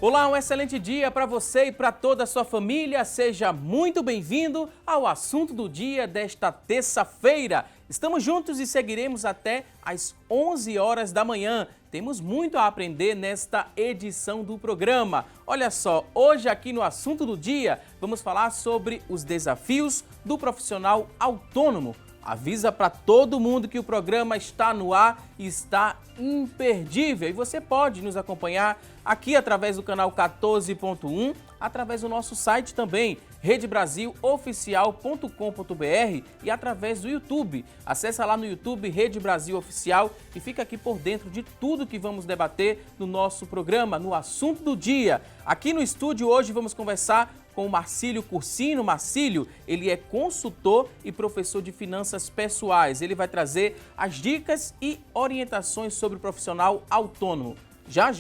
Olá, um excelente dia para você e para toda a sua família. Seja muito bem-vindo ao assunto do dia desta terça-feira. Estamos juntos e seguiremos até às 11 horas da manhã. Temos muito a aprender nesta edição do programa. Olha só, hoje aqui no assunto do dia vamos falar sobre os desafios do profissional autônomo. Avisa para todo mundo que o programa está no ar e está imperdível. E você pode nos acompanhar aqui através do canal 14.1, através do nosso site também, redebrasiloficial.com.br e através do YouTube. Acesse lá no YouTube Rede Brasil Oficial e fica aqui por dentro de tudo que vamos debater no nosso programa, no assunto do dia. Aqui no estúdio hoje vamos conversar com o Marcílio Cursino. Marcílio, ele é consultor e professor de finanças pessoais. Ele vai trazer as dicas e orientações sobre o profissional autônomo. Já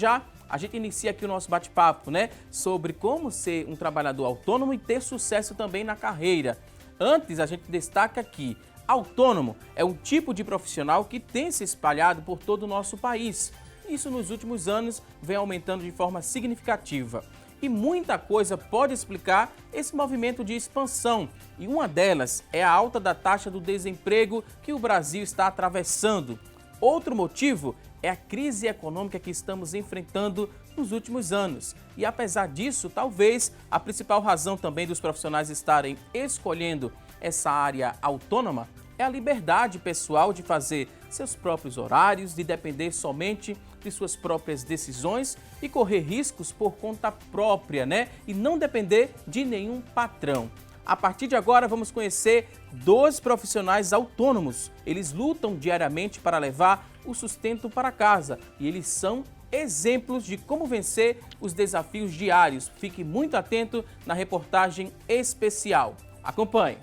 a gente inicia aqui o nosso bate-papo, né? Sobre como ser um trabalhador autônomo e ter sucesso também na carreira. Antes, a gente destaca aqui, autônomo é um tipo de profissional que tem se espalhado por todo o nosso país. Isso nos últimos anos vem aumentando de forma significativa. E muita coisa pode explicar esse movimento de expansão. E uma delas é a alta da taxa do desemprego que o Brasil está atravessando. Outro motivo é a crise econômica que estamos enfrentando nos últimos anos. E apesar disso, talvez a principal razão também dos profissionais estarem escolhendo essa área autônoma é a liberdade pessoal de fazer seus próprios horários, de depender somente de suas próprias decisões e correr riscos por conta própria, né? E não depender de nenhum patrão. A partir de agora, vamos conhecer 2 profissionais autônomos. Eles lutam diariamente para levar o sustento para casa e eles são exemplos de como vencer os desafios diários. Fique muito atento na reportagem especial. Acompanhe.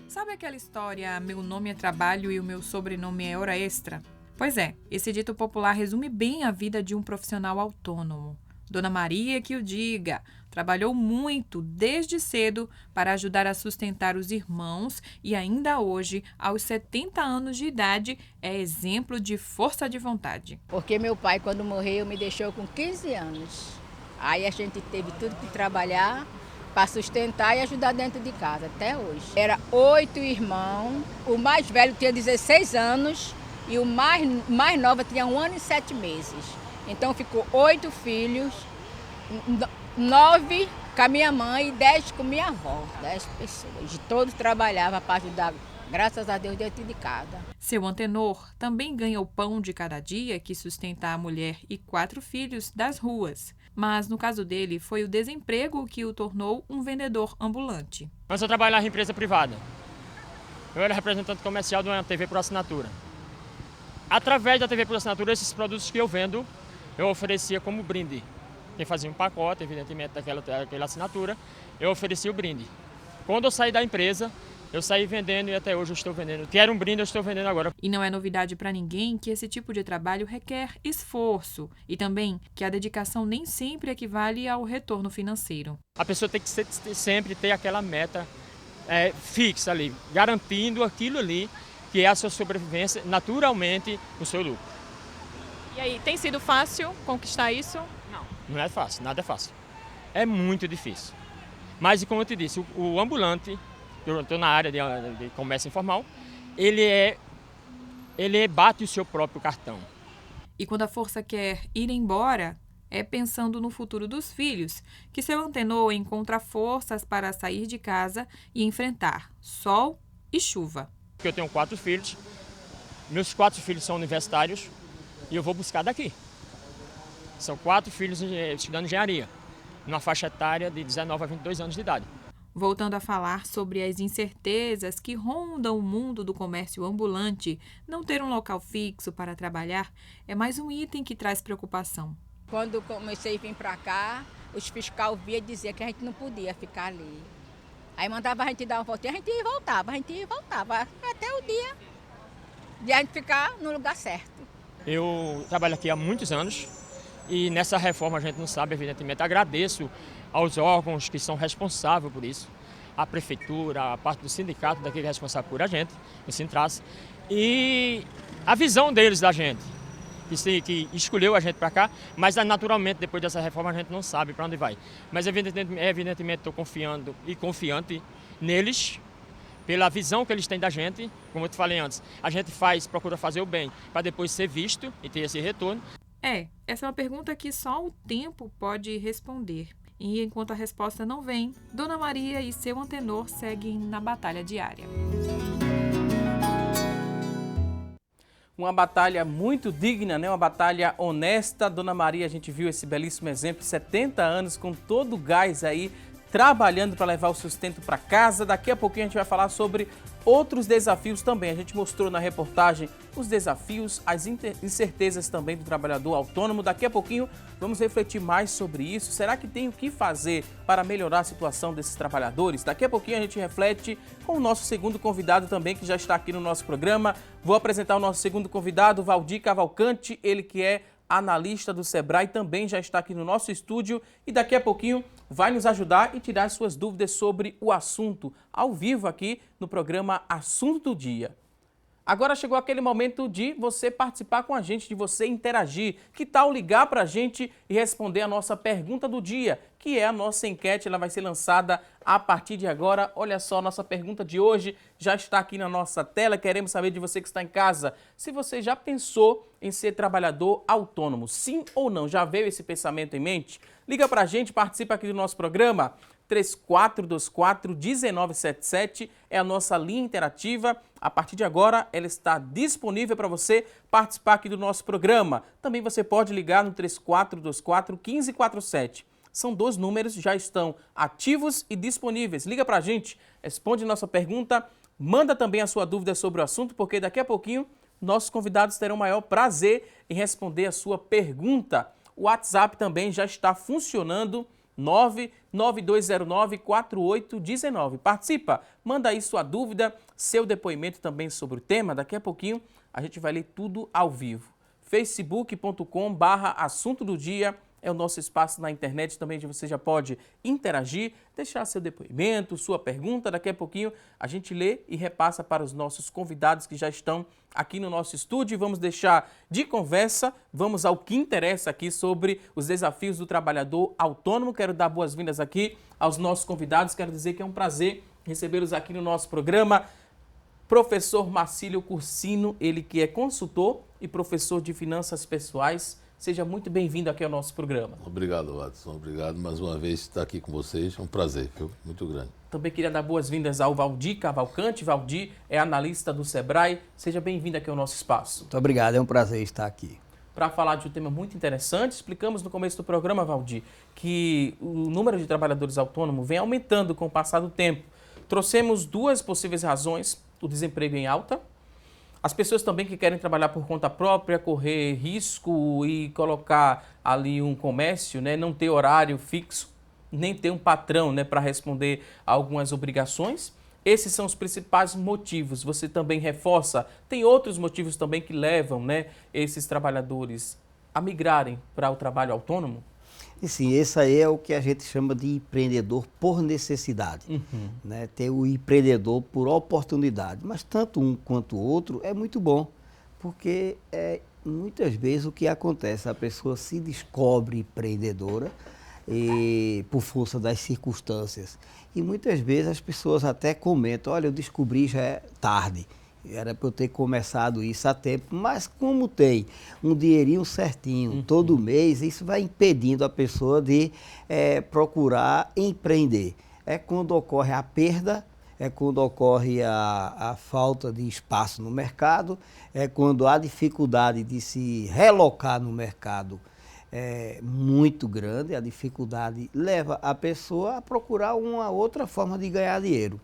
Sabe aquela história, meu nome é trabalho e o meu sobrenome é hora extra? Pois é, esse dito popular resume bem a vida de um profissional autônomo. Dona Maria que o diga, trabalhou muito desde cedo para ajudar a sustentar os irmãos e ainda hoje, aos 70 anos de idade, é exemplo de força de vontade. Porque meu pai, quando morreu, me deixou com 15 anos. Aí a gente teve tudo que trabalhar para sustentar e ajudar dentro de casa, até hoje. Era 8 irmãos, o mais velho tinha 16 anos e o mais novo tinha 1 ano e 7 meses. Então ficou 8 filhos, 9 com a minha mãe e 10 com minha avó, 10 pessoas. E todos trabalhavam para ajudar, graças a Deus, dentro de casa. Seu antenor também ganha o pão de cada dia que sustenta a mulher e 4 filhos das ruas. Mas, no caso dele, foi o desemprego que o tornou um vendedor ambulante. Antes eu trabalhava em empresa privada. Eu era representante comercial de uma TV por assinatura. Através da TV por assinatura, esses produtos que eu vendo, eu oferecia como brinde. Quem fazia um pacote, evidentemente, daquela assinatura, eu oferecia o brinde. Quando eu saí da empresa, eu saí vendendo e até hoje eu estou vendendo. Que era um brinde, eu estou vendendo agora. E não é novidade para ninguém que esse tipo de trabalho requer esforço e também que a dedicação nem sempre equivale ao retorno financeiro. A pessoa tem que sempre ter aquela meta fixa ali, garantindo aquilo ali que é a sua sobrevivência, naturalmente, o seu lucro. E aí, tem sido fácil conquistar isso? Não é fácil, nada é fácil. É muito difícil. Mas, como eu te disse, o ambulante, eu estou na área de comércio informal, ele bate o seu próprio cartão. E quando a força quer ir embora, é pensando no futuro dos filhos, que seu antenor encontra forças para sair de casa e enfrentar sol e chuva. Eu tenho 4 filhos, meus 4 filhos são universitários e eu vou buscar daqui. São 4 filhos estudando engenharia, numa faixa etária de 19 a 22 anos de idade. Voltando a falar sobre as incertezas que rondam o mundo do comércio ambulante, não ter um local fixo para trabalhar é mais um item que traz preocupação. Quando comecei a vir para cá, os fiscais via dizer que a gente não podia ficar ali. Aí mandava a gente dar uma voltinha, a gente ia e voltava, até o dia de a gente ficar no lugar certo. Eu trabalho aqui há muitos anos e nessa reforma a gente não sabe, evidentemente. Agradeço aos órgãos que são responsáveis por isso, a prefeitura, a parte do sindicato daquele responsável por a gente, o Sintras, e a visão deles da gente, que escolheu a gente para cá, mas naturalmente depois dessa reforma a gente não sabe para onde vai. Mas evidentemente estou confiando e confiante neles, pela visão que eles têm da gente. Como eu te falei antes, a gente procura fazer o bem para depois ser visto e ter esse retorno. Essa é uma pergunta que só o tempo pode responder. E enquanto a resposta não vem, Dona Maria e seu antenor seguem na batalha diária. Uma batalha muito digna, né? Uma batalha honesta. Dona Maria, a gente viu esse belíssimo exemplo, 70 anos com todo o gás aí, trabalhando para levar o sustento para casa. Daqui a pouquinho a gente vai falar sobre outros desafios também. A gente mostrou na reportagem os desafios, as incertezas também do trabalhador autônomo. Daqui a pouquinho vamos refletir mais sobre isso. Será que tem o que fazer para melhorar a situação desses trabalhadores? Daqui a pouquinho a gente reflete com o nosso segundo convidado também, que já está aqui no nosso programa. Vou apresentar o nosso segundo convidado, Valdir Cavalcante, ele que é analista do Sebrae, também já está aqui no nosso estúdio e daqui a pouquinho vai nos ajudar e tirar suas dúvidas sobre o assunto ao vivo aqui no programa Assunto do Dia. Agora chegou aquele momento de você participar com a gente, de você interagir. Que tal ligar para a gente e responder a nossa pergunta do dia, que é a nossa enquete, ela vai ser lançada a partir de agora. Olha só, nossa pergunta de hoje já está aqui na nossa tela. Queremos saber de você que está em casa, se você já pensou em ser trabalhador autônomo, sim ou não? Já veio esse pensamento em mente? Liga para a gente, participa aqui do nosso programa. 3424-1977 é a nossa linha interativa. A partir de agora, ela está disponível para você participar aqui do nosso programa. Também você pode ligar no 3424-1547. São 2 números, já estão ativos e disponíveis. Liga para a gente, responde nossa pergunta, manda também a sua dúvida sobre o assunto, porque daqui a pouquinho nossos convidados terão o maior prazer em responder a sua pergunta. O WhatsApp também já está funcionando, 99209-4819. Participa, manda aí sua dúvida, seu depoimento também sobre o tema. Daqui a pouquinho a gente vai ler tudo ao vivo. facebook.com/assunto do dia é o nosso espaço na internet também, onde você já pode interagir, deixar seu depoimento, sua pergunta. Daqui a pouquinho a gente lê e repassa para os nossos convidados que já estão aqui no nosso estúdio. Vamos deixar de conversa, vamos ao que interessa aqui sobre os desafios do trabalhador autônomo. Quero dar boas-vindas aqui aos nossos convidados. Quero dizer que é um prazer recebê-los aqui no nosso programa. Professor Marcílio Cursino, ele que é consultor e professor de finanças pessoais. Seja muito bem-vindo aqui ao nosso programa. Obrigado, Watson. Obrigado mais uma vez por estar aqui com vocês. É um prazer, viu? Muito grande. Também queria dar boas-vindas ao Valdir Cavalcante. Valdir é analista do Sebrae. Seja bem-vindo aqui ao nosso espaço. Muito obrigado, é um prazer estar aqui. Para falar de um tema muito interessante, explicamos no começo do programa, Valdir, que o número de trabalhadores autônomos vem aumentando com o passar do tempo. Trouxemos 2 possíveis razões: o desemprego em alta, as pessoas também que querem trabalhar por conta própria, correr risco e colocar ali um comércio, né, não ter horário fixo, nem ter um patrão, né, para responder a algumas obrigações. Esses são os principais motivos. Você também reforça, tem outros motivos também que levam, né, esses trabalhadores a migrarem para o trabalho autônomo? E sim, esse aí é o que a gente chama de empreendedor por necessidade. Né? Ter o empreendedor por oportunidade. Mas tanto um quanto o outro é muito bom, porque muitas vezes o que acontece, a pessoa se descobre empreendedora por força das circunstâncias. E muitas vezes as pessoas até comentam: olha, eu descobri já é tarde. Era para eu ter começado isso a tempo, mas como tem um dinheirinho certinho todo mês, isso vai impedindo a pessoa de procurar empreender. É quando ocorre a perda, é quando ocorre a falta de espaço no mercado, é quando há dificuldade de se relocar no mercado é muito grande, a dificuldade leva a pessoa a procurar uma outra forma de ganhar dinheiro.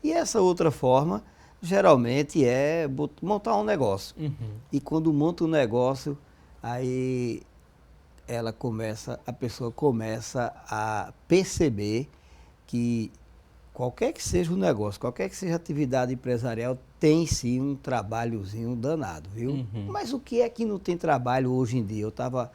E essa outra forma geralmente é montar um negócio. E quando monta um negócio, aí a pessoa começa a perceber que qualquer que seja o negócio, qualquer que seja a atividade empresarial, tem sim um trabalhozinho danado, viu? Mas o que é que não tem trabalho hoje em dia? Eu estava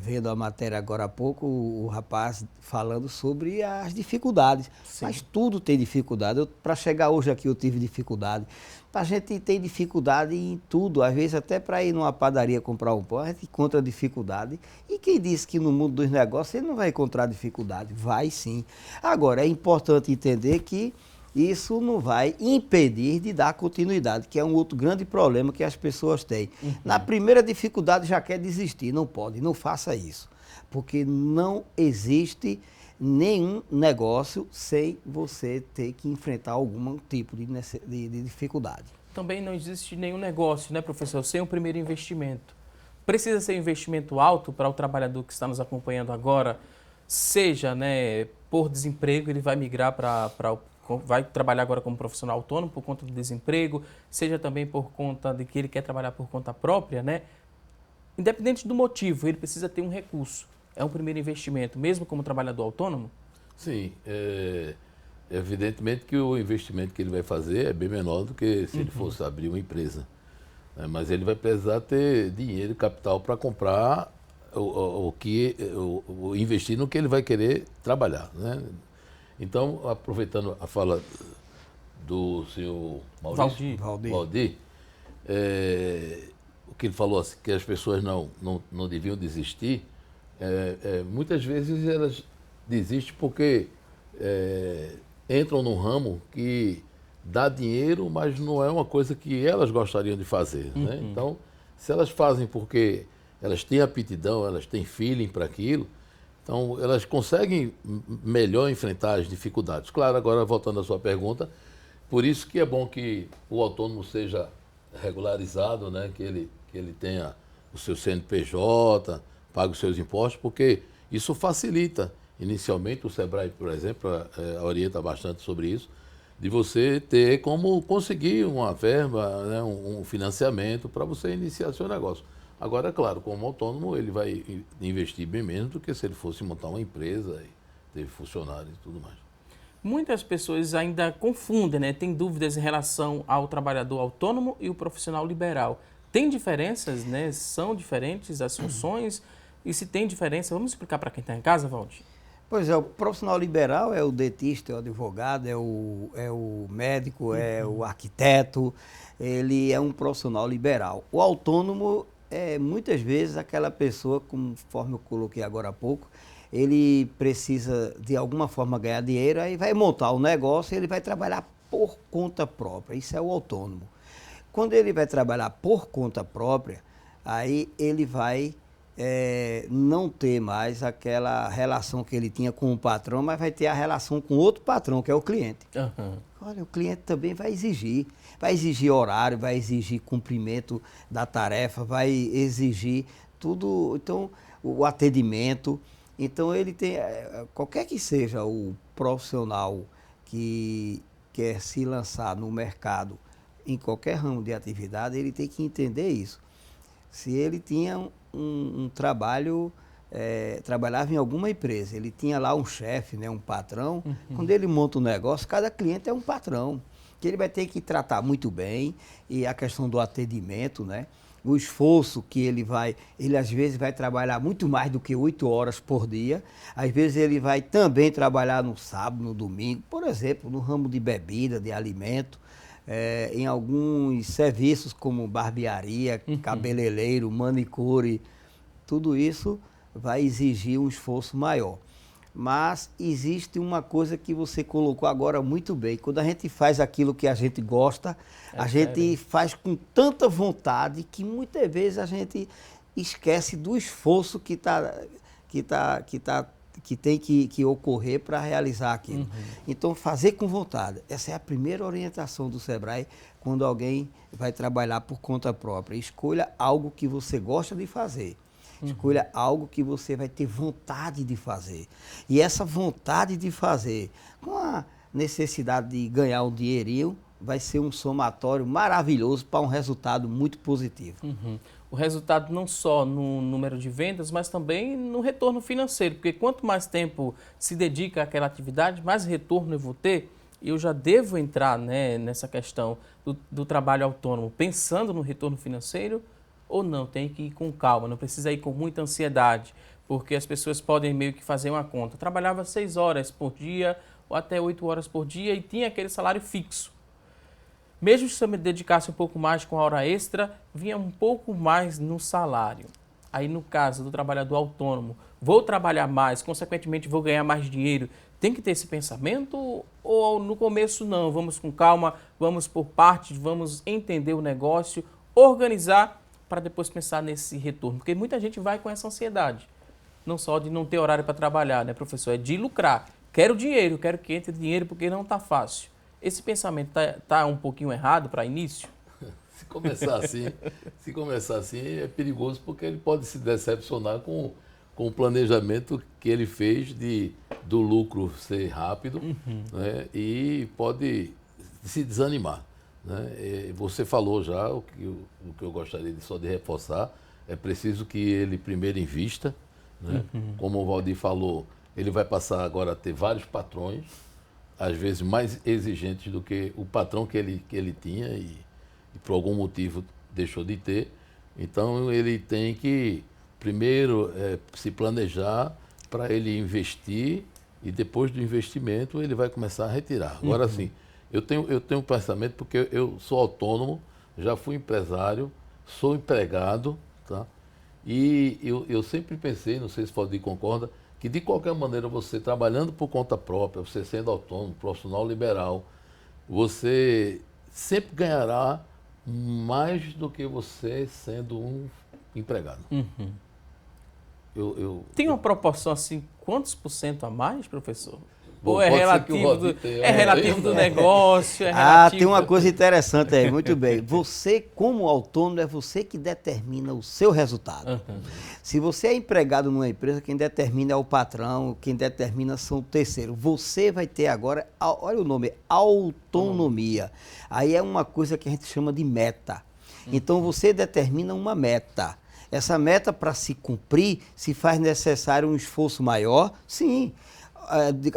vendo a matéria agora há pouco, o rapaz falando sobre as dificuldades. Sim. Mas tudo tem dificuldade. Para chegar hoje aqui eu tive dificuldade. A gente tem dificuldade em tudo. Às vezes até para ir numa padaria comprar um pão, a gente encontra dificuldade. E quem disse que no mundo dos negócios ele não vai encontrar dificuldade? Vai sim. Agora, é importante entender que isso não vai impedir de dar continuidade, que é um outro grande problema que as pessoas têm. Na primeira dificuldade já quer desistir, não pode, não faça isso, porque não existe nenhum negócio sem você ter que enfrentar algum tipo de dificuldade. Também não existe nenhum negócio, né, professor, sem o primeiro investimento. Precisa ser um investimento alto para o trabalhador que está nos acompanhando agora, seja, né, por desemprego, ele vai migrar vai trabalhar agora como profissional autônomo por conta do desemprego, seja também por conta de que ele quer trabalhar por conta própria, né? Independente do motivo, ele precisa ter um recurso. É um primeiro investimento, mesmo como trabalhador autônomo? Sim, evidentemente que o investimento que ele vai fazer é bem menor do que se ele fosse abrir uma empresa. Né? Mas ele vai precisar ter dinheiro e capital para comprar investir no que ele vai querer trabalhar, né? Então, aproveitando a fala do senhor Valdir, o que ele falou, assim, que as pessoas não deviam desistir, muitas vezes elas desistem porque entram num ramo que dá dinheiro, mas não é uma coisa que elas gostariam de fazer, né? Então, se elas fazem porque elas têm aptidão, elas têm feeling para aquilo, então elas conseguem melhor enfrentar as dificuldades. Claro, agora voltando à sua pergunta, por isso que é bom que o autônomo seja regularizado, né? Que ele tenha o seu CNPJ, pague os seus impostos, porque isso facilita. Inicialmente o Sebrae, por exemplo, orienta bastante sobre isso, de você ter como conseguir uma verba, né, um financiamento para você iniciar seu negócio. Agora, é claro, como autônomo, ele vai investir bem menos do que se ele fosse montar uma empresa e ter funcionários e tudo mais. Muitas pessoas ainda confundem, né? Tem dúvidas em relação ao trabalhador autônomo e o profissional liberal. Tem diferenças, né? São diferentes as funções? E se tem diferença, vamos explicar para quem está em casa, Valdir? Pois é, o profissional liberal é o dentista, é o advogado, é o médico, é o arquiteto, ele é um profissional liberal. O autônomo é muitas vezes aquela pessoa, conforme eu coloquei agora há pouco, ele precisa de alguma forma ganhar dinheiro, aí vai montar um negócio e ele vai trabalhar por conta própria, isso é o autônomo. Quando ele vai trabalhar por conta própria, aí ele vai não ter mais aquela relação que ele tinha com o patrão, mas vai ter a relação com outro patrão, que é o cliente. Olha, o cliente também vai exigir horário, vai exigir cumprimento da tarefa, vai exigir tudo, então, o atendimento. Então, ele tem, qualquer que seja o profissional que quer se lançar no mercado, em qualquer ramo de atividade, ele tem que entender isso. Se ele tinha um trabalho, trabalhava em alguma empresa, ele tinha lá um chefe, né, um patrão, quando ele monta um negócio, cada cliente é um patrão, que ele vai ter que tratar muito bem, e a questão do atendimento, né, o esforço que ele às vezes vai trabalhar muito mais do que 8 horas por dia, às vezes ele vai também trabalhar no sábado, no domingo, por exemplo, no ramo de bebida, de alimento, em alguns serviços como barbearia, cabeleireiro, manicure, tudo isso vai exigir um esforço maior. Mas existe uma coisa que você colocou agora muito bem, quando a gente faz aquilo que a gente gosta, a gente faz com tanta vontade que muitas vezes a gente esquece do esforço que tem que ocorrer para realizar aquilo. Então, fazer com vontade. Essa é a primeira orientação do Sebrae quando alguém vai trabalhar por conta própria. Escolha algo que você gosta de fazer. Escolha algo que você vai ter vontade de fazer. E essa vontade de fazer, com a necessidade de ganhar um dinheirinho, vai ser um somatório maravilhoso para um resultado muito positivo. O resultado não só no número de vendas, mas também no retorno financeiro, porque quanto mais tempo se dedica àquela atividade, mais retorno eu vou ter. Eu já devo entrar, né, nessa questão do trabalho autônomo, pensando no retorno financeiro, ou não, tem que ir com calma, não precisa ir com muita ansiedade, porque as pessoas podem meio que fazer uma conta. Trabalhava 6 horas por dia ou até 8 horas por dia e tinha aquele salário fixo. Mesmo se eu me dedicasse um pouco mais com a hora extra, vinha um pouco mais no salário. Aí, no caso do trabalhador autônomo, vou trabalhar mais, consequentemente vou ganhar mais dinheiro. Tem que ter esse pensamento ou no começo não? Vamos com calma, vamos por partes, vamos entender o negócio, organizar para depois pensar nesse retorno. Porque muita gente vai com essa ansiedade. Não só de não ter horário para trabalhar, né, professor? É de lucrar. Quero dinheiro, quero que entre dinheiro porque não está fácil. Esse pensamento tá um pouquinho errado para início? Se começar assim, é perigoso porque ele pode se decepcionar com o planejamento que ele fez do lucro ser rápido, né, e pode se desanimar. Né? E você falou já o que eu gostaria só de reforçar, é preciso que ele primeiro invista, né? Como o Valdir falou, ele vai passar agora a ter vários patrões, às vezes mais exigentes do que o patrão que ele tinha e por algum motivo deixou de ter. Então ele tem que primeiro se planejar para ele investir e depois do investimento ele vai começar a retirar. Agora sim, eu tenho um pensamento porque eu sou autônomo, já fui empresário, sou empregado, tá? E eu sempre pensei, não sei se o Valdir concorda, que de qualquer maneira você trabalhando por conta própria, você sendo autônomo, profissional liberal, você sempre ganhará mais do que você sendo um empregado. Tem uma proporção assim, quantos por cento a mais, professor? Bom, ou é relativo do negócio? Tem uma coisa interessante aí, muito bem. Você, como autônomo, é você que determina o seu resultado. Se você é empregado numa empresa, quem determina é o patrão, quem determina são o terceiro. Você vai ter agora, olha o nome, autonomia. Aí é uma coisa que a gente chama de meta. Então você determina uma meta. Essa meta, para se cumprir, se faz necessário um esforço maior, sim.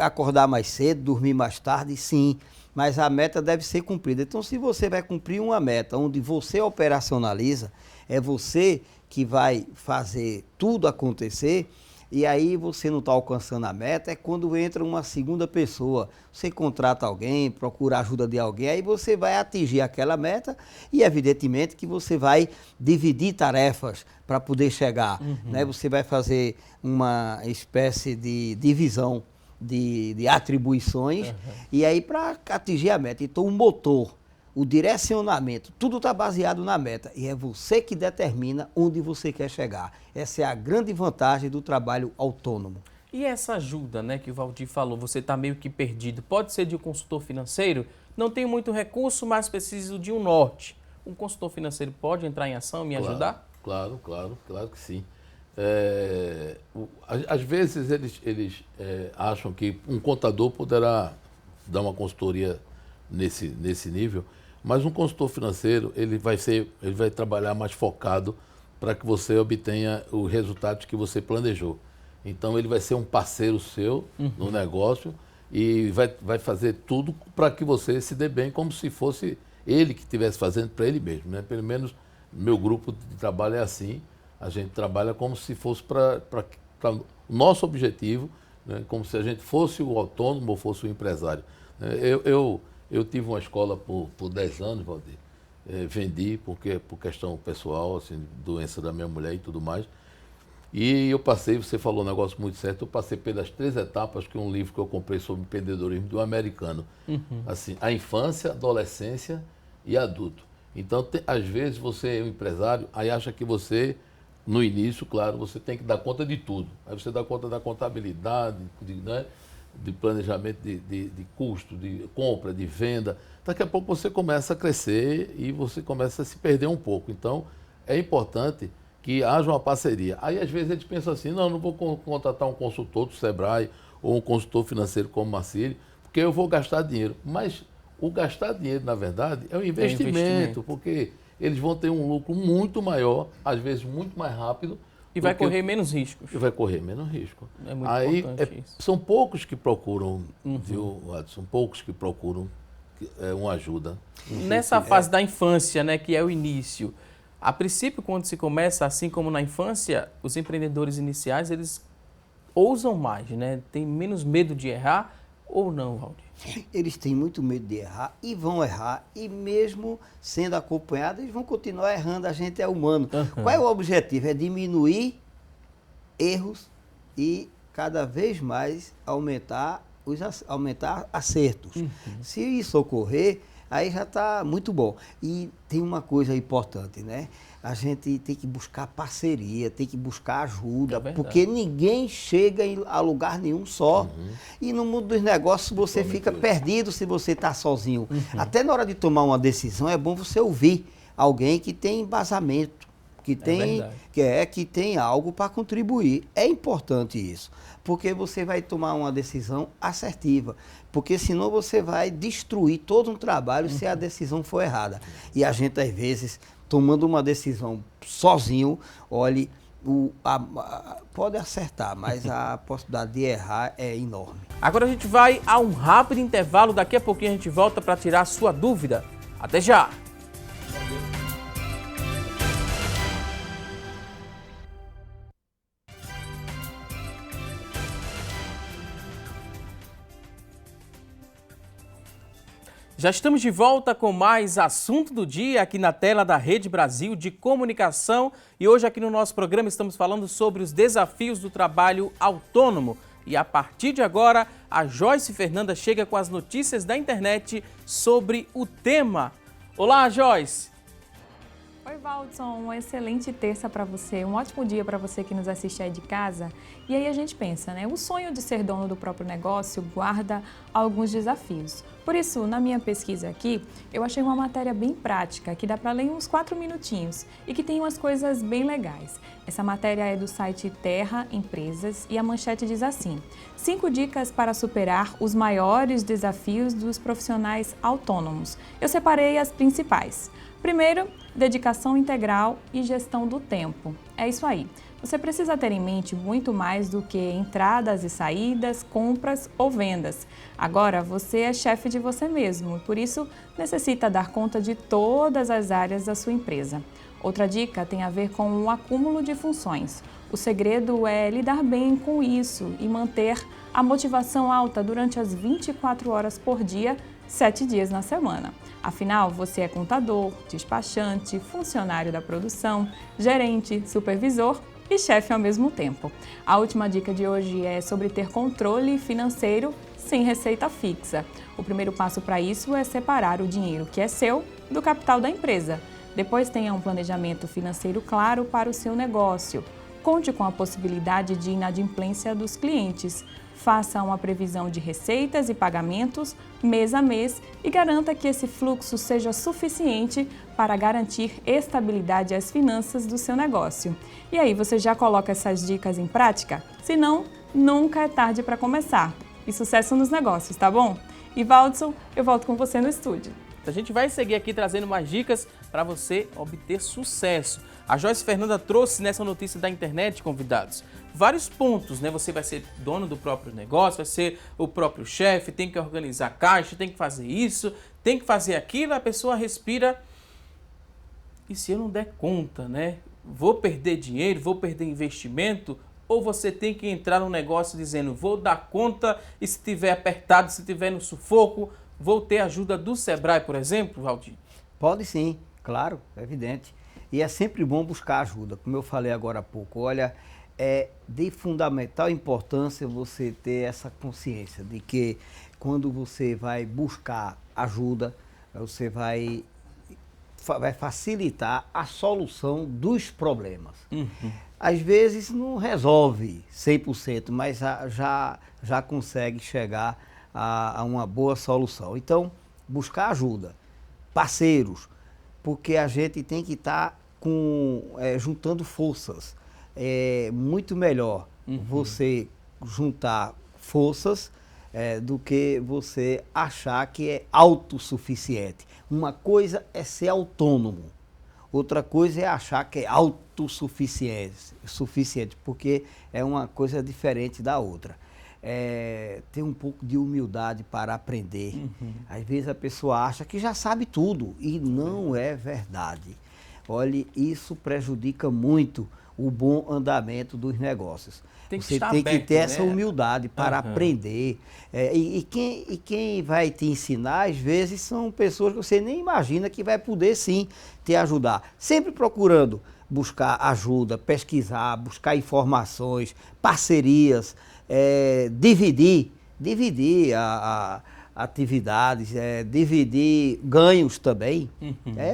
Acordar mais cedo, dormir mais tarde, sim. Mas a meta deve ser cumprida. Então, se você vai cumprir uma meta onde você operacionaliza, é você que vai fazer tudo acontecer, e aí você não está alcançando a meta, é quando entra uma segunda pessoa. Você contrata alguém, procura a ajuda de alguém, aí você vai atingir aquela meta e, evidentemente, que você vai dividir tarefas para poder chegar. Né? Você vai fazer uma espécie de divisão de atribuições e aí para atingir a meta. Então, o motor, o direcionamento, tudo está baseado na meta e é você que determina onde você quer chegar. Essa é a grande vantagem do trabalho autônomo. E essa ajuda, né, que o Valdir falou, você está meio que perdido, pode ser de um consultor financeiro? Não tenho muito recurso, mas preciso de um norte. Um consultor financeiro pode entrar em ação e me ajudar? Claro que sim. Às vezes eles acham que um contador poderá dar uma consultoria nesse nível, mas um consultor financeiro ele vai trabalhar mais focado para que você obtenha os resultados que você planejou. Então ele vai ser um parceiro seu no negócio e vai fazer tudo para que você se dê bem, como se fosse ele que estivesse fazendo para ele mesmo, né? Pelo menos meu grupo de trabalho é assim. A gente trabalha como se fosse para o nosso objetivo, né? Como se a gente fosse o autônomo ou fosse o empresário. Eu tive uma escola por 10 anos, Valdir. Vendi por questão pessoal, assim, doença da minha mulher e tudo mais. E eu passei, você falou um negócio muito certo, eu passei pelas 3 etapas que um livro que eu comprei sobre empreendedorismo do americano. Assim, a infância, adolescência e adulto. Então, às vezes, você é um empresário, aí acha que você, no início, claro, você tem que dar conta de tudo. Aí você dá conta da contabilidade, né, de planejamento de custo, de compra, de venda. Daqui a pouco você começa a crescer e você começa a se perder um pouco. Então, é importante que haja uma parceria. Aí, às vezes, eles pensam assim, não vou contratar um consultor do Sebrae ou um consultor financeiro como o Marcílio, porque eu vou gastar dinheiro. Mas o gastar dinheiro, na verdade, é um investimento, porque eles vão ter um lucro muito maior, às vezes muito mais rápido. E vai correr menos riscos. E vai correr menos risco. É muito importante isso. São poucos que procuram, viu, Adson? São poucos que procuram uma ajuda. Nessa fase da infância, né, que é o início, A princípio, quando se começa, assim como na infância, os empreendedores iniciais, eles ousam mais, né? Tem menos medo de errar ou não, Valdir? Eles têm muito medo de errar e vão errar, e mesmo sendo acompanhados, eles vão continuar errando, a gente é humano. Qual é o objetivo? É diminuir erros e cada vez mais aumentar acertos. Se isso ocorrer, aí já está muito bom. E tem uma coisa importante, né? A gente tem que buscar parceria, tem que buscar ajuda, porque ninguém chega a lugar nenhum só. E no mundo dos negócios você fica perdido se você está sozinho. Até na hora de tomar uma decisão é bom você ouvir alguém que tem embasamento, que tem algo para contribuir. É importante isso, porque você vai tomar uma decisão assertiva, porque senão você vai destruir todo um trabalho se a decisão for errada. E a gente, às vezes, tomando uma decisão sozinho, olhe, pode acertar, mas a possibilidade de errar é enorme. Agora a gente vai a um rápido intervalo, daqui a pouquinho a gente volta para tirar a sua dúvida. Até já! Já estamos de volta com mais assunto do dia aqui na tela da Rede Brasil de Comunicação, e hoje aqui no nosso programa estamos falando sobre os desafios do trabalho autônomo. E a partir de agora, a Joyce Fernanda chega com as notícias da internet sobre o tema. Olá, Joyce! Oi, Valdson, uma excelente terça para você, um ótimo dia para você que nos assiste aí de casa. E aí a gente pensa, né? O sonho de ser dono do próprio negócio guarda alguns desafios. Por isso, na minha pesquisa aqui, eu achei uma matéria bem prática, que dá para ler em uns 4 minutinhos e que tem umas coisas bem legais. Essa matéria é do site Terra Empresas e a manchete diz assim: 5 dicas para superar os maiores desafios dos profissionais autônomos. Eu separei as principais. Primeiro, dedicação integral e gestão do tempo. É isso aí. Você precisa ter em mente muito mais do que entradas e saídas, compras ou vendas. Agora, você é chefe de você mesmo e, por isso, necessita dar conta de todas as áreas da sua empresa. Outra dica tem a ver com o acúmulo de funções. O segredo é lidar bem com isso e manter a motivação alta durante as 24 horas por dia, 7 dias na semana. Afinal, você é contador, despachante, funcionário da produção, gerente, supervisor e chefe ao mesmo tempo. A última dica de hoje é sobre ter controle financeiro sem receita fixa. O primeiro passo para isso é separar o dinheiro que é seu do capital da empresa. Depois tenha um planejamento financeiro claro para o seu negócio. Conte com a possibilidade de inadimplência dos clientes. Faça uma previsão de receitas e pagamentos mês a mês e garanta que esse fluxo seja suficiente para garantir estabilidade às finanças do seu negócio. E aí, você já coloca essas dicas em prática? Se não, nunca é tarde para começar. E sucesso nos negócios, tá bom? E Valdson, eu volto com você no estúdio. A gente vai seguir aqui trazendo mais dicas para você obter sucesso. A Joyce Fernanda trouxe nessa notícia da internet, convidados, vários pontos, né? Você vai ser dono do próprio negócio, vai ser o próprio chefe, tem que organizar a caixa, tem que fazer isso, tem que fazer aquilo, a pessoa respira. E se eu não der conta, né? Vou perder dinheiro, vou perder investimento? Ou você tem que entrar no negócio dizendo, vou dar conta, e se tiver apertado, se tiver no sufoco, vou ter ajuda do Sebrae, por exemplo, Valdir? Pode sim, claro, é evidente. E é sempre bom buscar ajuda, como eu falei agora há pouco. Olha, é de fundamental importância você ter essa consciência de que quando você vai buscar ajuda, você vai facilitar a solução dos problemas. Às vezes não resolve 100%, mas já consegue chegar a uma boa solução. Então, buscar ajuda, parceiros, porque a gente tem que estar juntando forças. É muito melhor você juntar forças do que você achar que é autossuficiente. Uma coisa é ser autônomo, outra coisa é achar que é autossuficiente, porque é uma coisa diferente da outra. Ter um pouco de humildade para aprender. Às vezes a pessoa acha que já sabe tudo e não é verdade. olhe, isso prejudica muito o bom andamento dos negócios. Tem que Você estar tem que aberto, ter essa né? humildade para aprender. E quem vai te ensinar, às vezes, são pessoas que você nem imagina que vai poder, sim, te ajudar. Sempre procurando buscar ajuda, pesquisar, buscar informações, parcerias, dividir atividades, dividir ganhos também.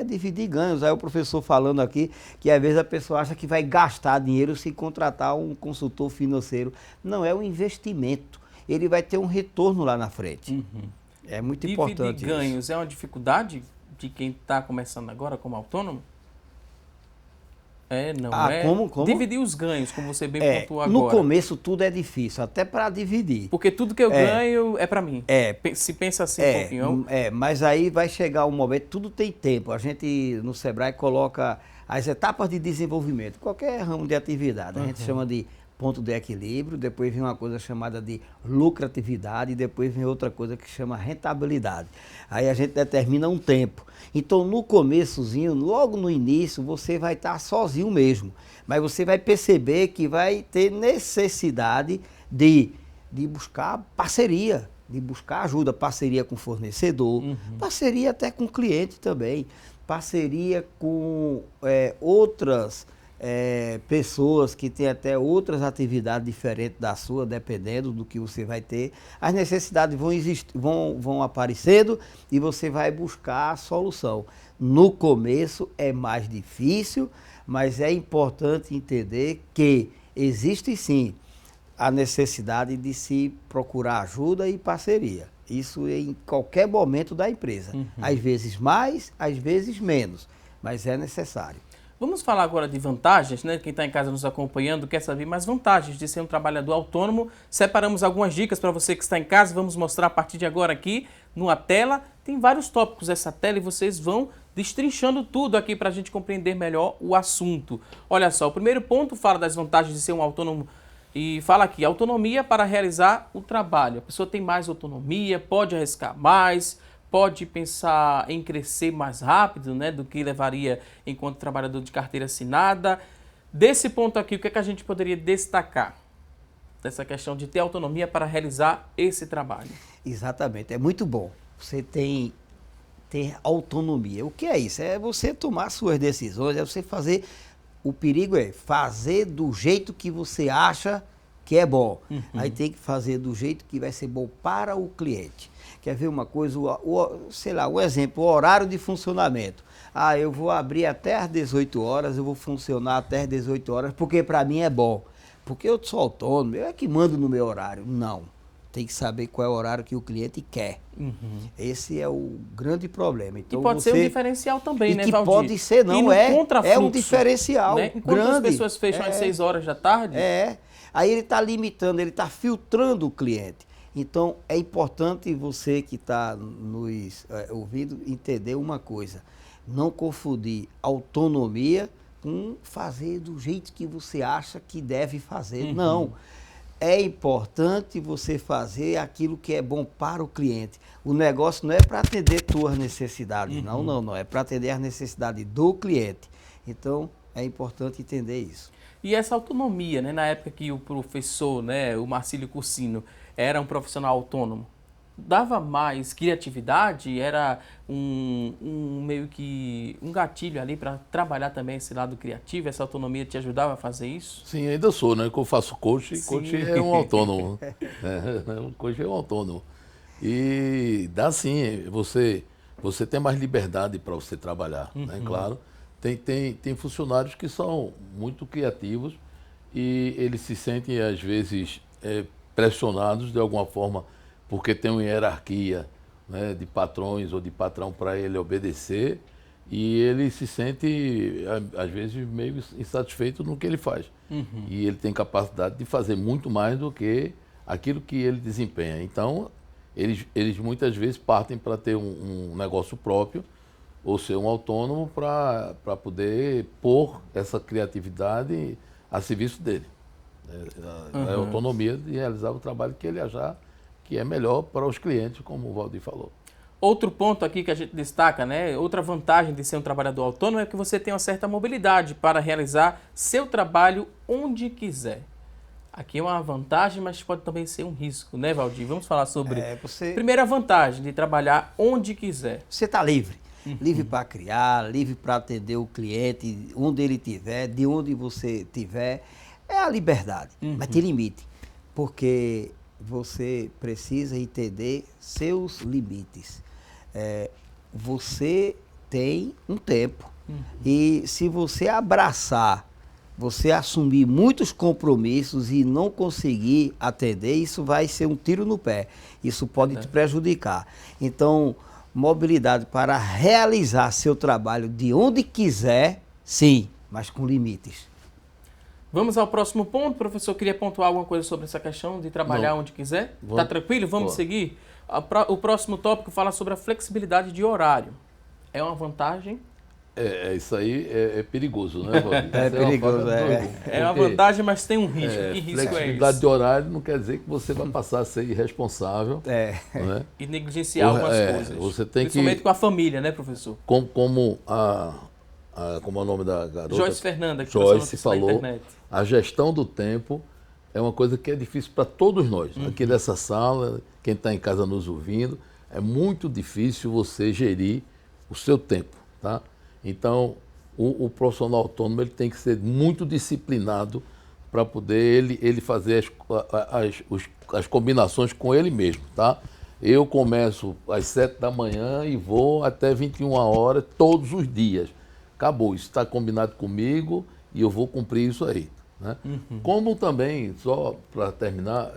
Dividir ganhos. Aí o professor falando aqui que às vezes a pessoa acha que vai gastar dinheiro se contratar um consultor financeiro. Não, é um investimento. Ele vai ter um retorno lá na frente. É muito importante Dividir ganhos é uma dificuldade de quem está começando agora como autônomo? Não é? Como? Dividir os ganhos, como você bem pontuou agora. No começo tudo é difícil, até para dividir. Porque tudo que eu ganho é para mim. Se pensa assim um pouquinho. Mas aí vai chegar um momento, tudo tem tempo. A gente no Sebrae coloca as etapas de desenvolvimento, qualquer ramo de atividade. A gente chama de ponto de equilíbrio, depois vem uma coisa chamada de lucratividade, e depois vem outra coisa que chama rentabilidade. Aí a gente determina um tempo. Então, no começozinho, logo no início, você vai estar sozinho mesmo. Mas você vai perceber que vai ter necessidade de buscar parceria, de buscar ajuda, parceria com fornecedor, parceria até com cliente também, parceria com outras pessoas que têm até outras atividades diferentes da sua, dependendo do que você vai ter. As necessidades vão aparecendo e você vai buscar a solução. No começo é mais difícil, mas é importante entender que existe sim a necessidade de se procurar ajuda e parceria. Isso em qualquer momento da empresa. Às vezes mais, às vezes menos, mas é necessário. Vamos falar agora de vantagens, né? Quem está em casa nos acompanhando quer saber mais vantagens de ser um trabalhador autônomo. Separamos algumas dicas para você que está em casa, vamos mostrar a partir de agora aqui numa tela. Tem vários tópicos essa tela e vocês vão destrinchando tudo aqui para a gente compreender melhor o assunto. Olha só, o primeiro ponto fala das vantagens de ser um autônomo e fala aqui, autonomia para realizar o trabalho. A pessoa tem mais autonomia, pode arriscar mais, pode pensar em crescer mais rápido, né, do que levaria enquanto trabalhador de carteira assinada. Desse ponto aqui, o que é que a gente poderia destacar dessa questão de ter autonomia para realizar esse trabalho? Exatamente, é muito bom. Você ter autonomia. O que é isso? É você tomar suas decisões, é você fazer... O perigo é fazer do jeito que você acha que é bom. Aí tem que fazer do jeito que vai ser bom para o cliente. Quer ver uma coisa? Sei lá, um exemplo, o horário de funcionamento. Eu vou abrir até às 18 horas, eu vou funcionar até às 18 horas, porque para mim é bom. Porque eu sou autônomo, eu é que mando no meu horário. Não. Tem que saber qual é o horário que o cliente quer. Esse é o grande problema. Então, e pode ser um diferencial também, né, que Valdir? pode ser, não é um diferencial, né? Enquanto grande. as pessoas fecham às 6 horas da tarde... Aí ele está limitando, ele está filtrando o cliente. Então, é importante você que está nos ouvindo entender uma coisa. Não confundir autonomia com fazer do jeito que você acha que deve fazer. Não. É importante você fazer aquilo que é bom para o cliente. O negócio não é para atender tuas necessidades, não. É para atender as necessidades do cliente. Então, é importante entender isso. E essa autonomia, né, na época que o professor, né, o Marcílio Cursino, era um profissional autônomo, dava mais criatividade? Era meio que um gatilho ali para trabalhar também esse lado criativo? Essa autonomia te ajudava a fazer isso? Sim, ainda sou, né? Que eu faço coach, Sim. coach é um autônomo. Um coach é um autônomo. E dá sim, você tem mais liberdade para você trabalhar, né? Claro. Tem funcionários que são muito criativos e eles se sentem, às vezes, pressionados de alguma forma, porque tem uma hierarquia, né, de patrões ou de patrão para ele obedecer, e ele se sente, às vezes, meio insatisfeito no que ele faz. E ele tem capacidade de fazer muito mais do que aquilo que ele desempenha. Então, eles muitas vezes partem para ter um negócio próprio, ou ser um autônomo para poder pôr essa criatividade a serviço dele. A autonomia de realizar o trabalho que ele achar que é melhor para os clientes, como o Valdir falou. Outro ponto aqui que a gente destaca, né? Outra vantagem de ser um trabalhador autônomo é que você tem uma certa mobilidade para realizar seu trabalho onde quiser. Aqui é uma vantagem, mas pode também ser um risco, né, Valdir? Vamos falar sobre primeira vantagem de trabalhar onde quiser. Você está livre. Livre para criar, livre para atender o cliente, onde ele estiver, de onde você estiver. É a liberdade, mas tem limite. Porque você precisa entender seus limites. Você tem um tempo. E se você abraçar, você assumir muitos compromissos e não conseguir atender, isso vai ser um tiro no pé. Isso pode te prejudicar. Então, mobilidade para realizar seu trabalho de onde quiser, sim, mas com limites. Vamos ao próximo ponto, professor. Queria pontuar alguma coisa sobre essa questão de trabalhar onde quiser? Tá tranquilo? Vamos seguir? O próximo tópico fala sobre a flexibilidade de horário. É uma vantagem? Isso aí é perigoso, né, Valdir? É perigoso, É uma vantagem, mas tem um risco. Que risco é flexibilidade esse? de horário não quer dizer que você vai passar a ser irresponsável. Né? E negligenciar algumas coisas. Você tem Principalmente com a família, né, professor? Como é o nome da garota? Joyce Fernanda, que Joyce falou, na internet. a gestão do tempo é uma coisa que é difícil para todos nós. Aqui nessa sala, quem está em casa nos ouvindo, é muito difícil você gerir o seu tempo, tá? Então, o profissional autônomo ele tem que ser muito disciplinado para poder ele fazer as combinações com ele mesmo, tá? Eu começo às 7 da manhã e vou até 21 horas todos os dias. Acabou, isso está combinado comigo e eu vou cumprir isso aí, né? Como também, só para terminar,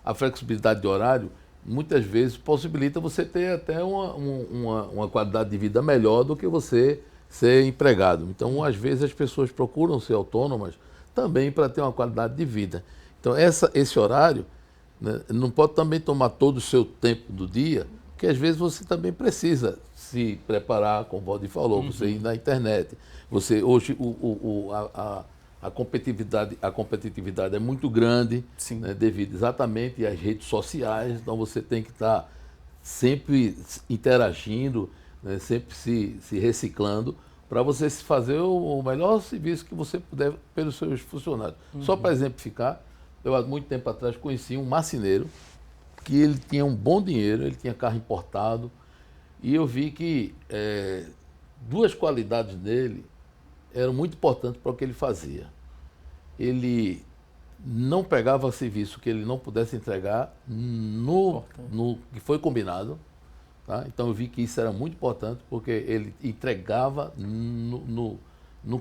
a flexibilidade de horário muitas vezes possibilita você ter até uma qualidade de vida melhor do que você ser empregado. Então, às vezes, as pessoas procuram ser autônomas também para ter uma qualidade de vida. Então, esse horário, né, não pode também tomar todo o seu tempo do dia, porque às vezes você também precisa se preparar, como o Valdir falou, você ir na internet. Hoje, a competitividade é muito grande, né, devido exatamente às redes sociais, então você tem que estar sempre interagindo, né, sempre se reciclando, para você fazer o melhor serviço que você puder pelos seus funcionários. Só para exemplificar, eu há muito tempo atrás conheci um marceneiro que ele tinha um bom dinheiro, ele tinha carro importado, e eu vi que duas qualidades dele eram muito importantes para o que ele fazia. Ele não pegava serviço que ele não pudesse entregar no que foi combinado. Tá? Então eu vi que isso era muito importante, porque ele entregava no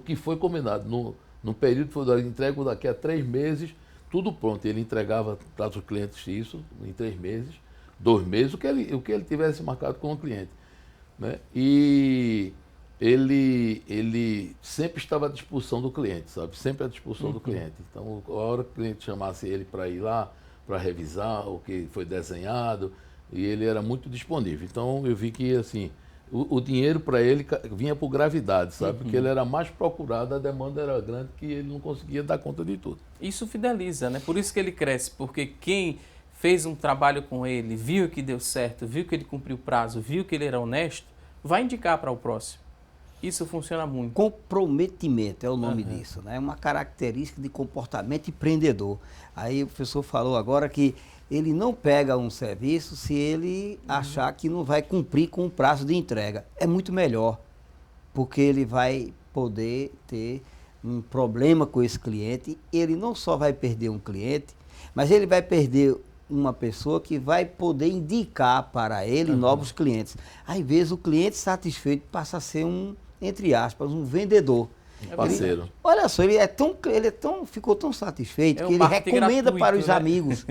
que foi combinado. No período que foi entregue daqui a 3 meses, tudo pronto. Ele entregava para os clientes isso em 3 meses, 2 meses, o que ele tivesse marcado com o cliente. Né? E ele sempre estava à disposição do cliente, sabe? Sempre à disposição do cliente. Então, a hora que o cliente chamasse ele para ir lá, para revisar o que foi desenhado, e ele era muito disponível. Então, eu vi que, assim, o dinheiro para ele vinha por gravidade, sabe? Porque ele era mais procurado, a demanda era grande, que ele não conseguia dar conta de tudo. Isso fideliza, né? Por isso que ele cresce, porque quem fez um trabalho com ele, viu que deu certo, viu que ele cumpriu o prazo, viu que ele era honesto, vai indicar para o próximo. Isso funciona muito. Comprometimento é o nome disso, né? É uma característica de comportamento empreendedor. Aí o professor falou agora que ele não pega um serviço se ele achar que não vai cumprir com o prazo de entrega. É muito melhor, porque ele vai poder ter um problema com esse cliente. Ele não só vai perder um cliente, mas ele vai perder uma pessoa que vai poder indicar para ele novos clientes. Às vezes o cliente satisfeito passa a ser entre aspas, um vendedor. Parceiro. Olha só, ficou tão satisfeito que ele recomenda para os amigos.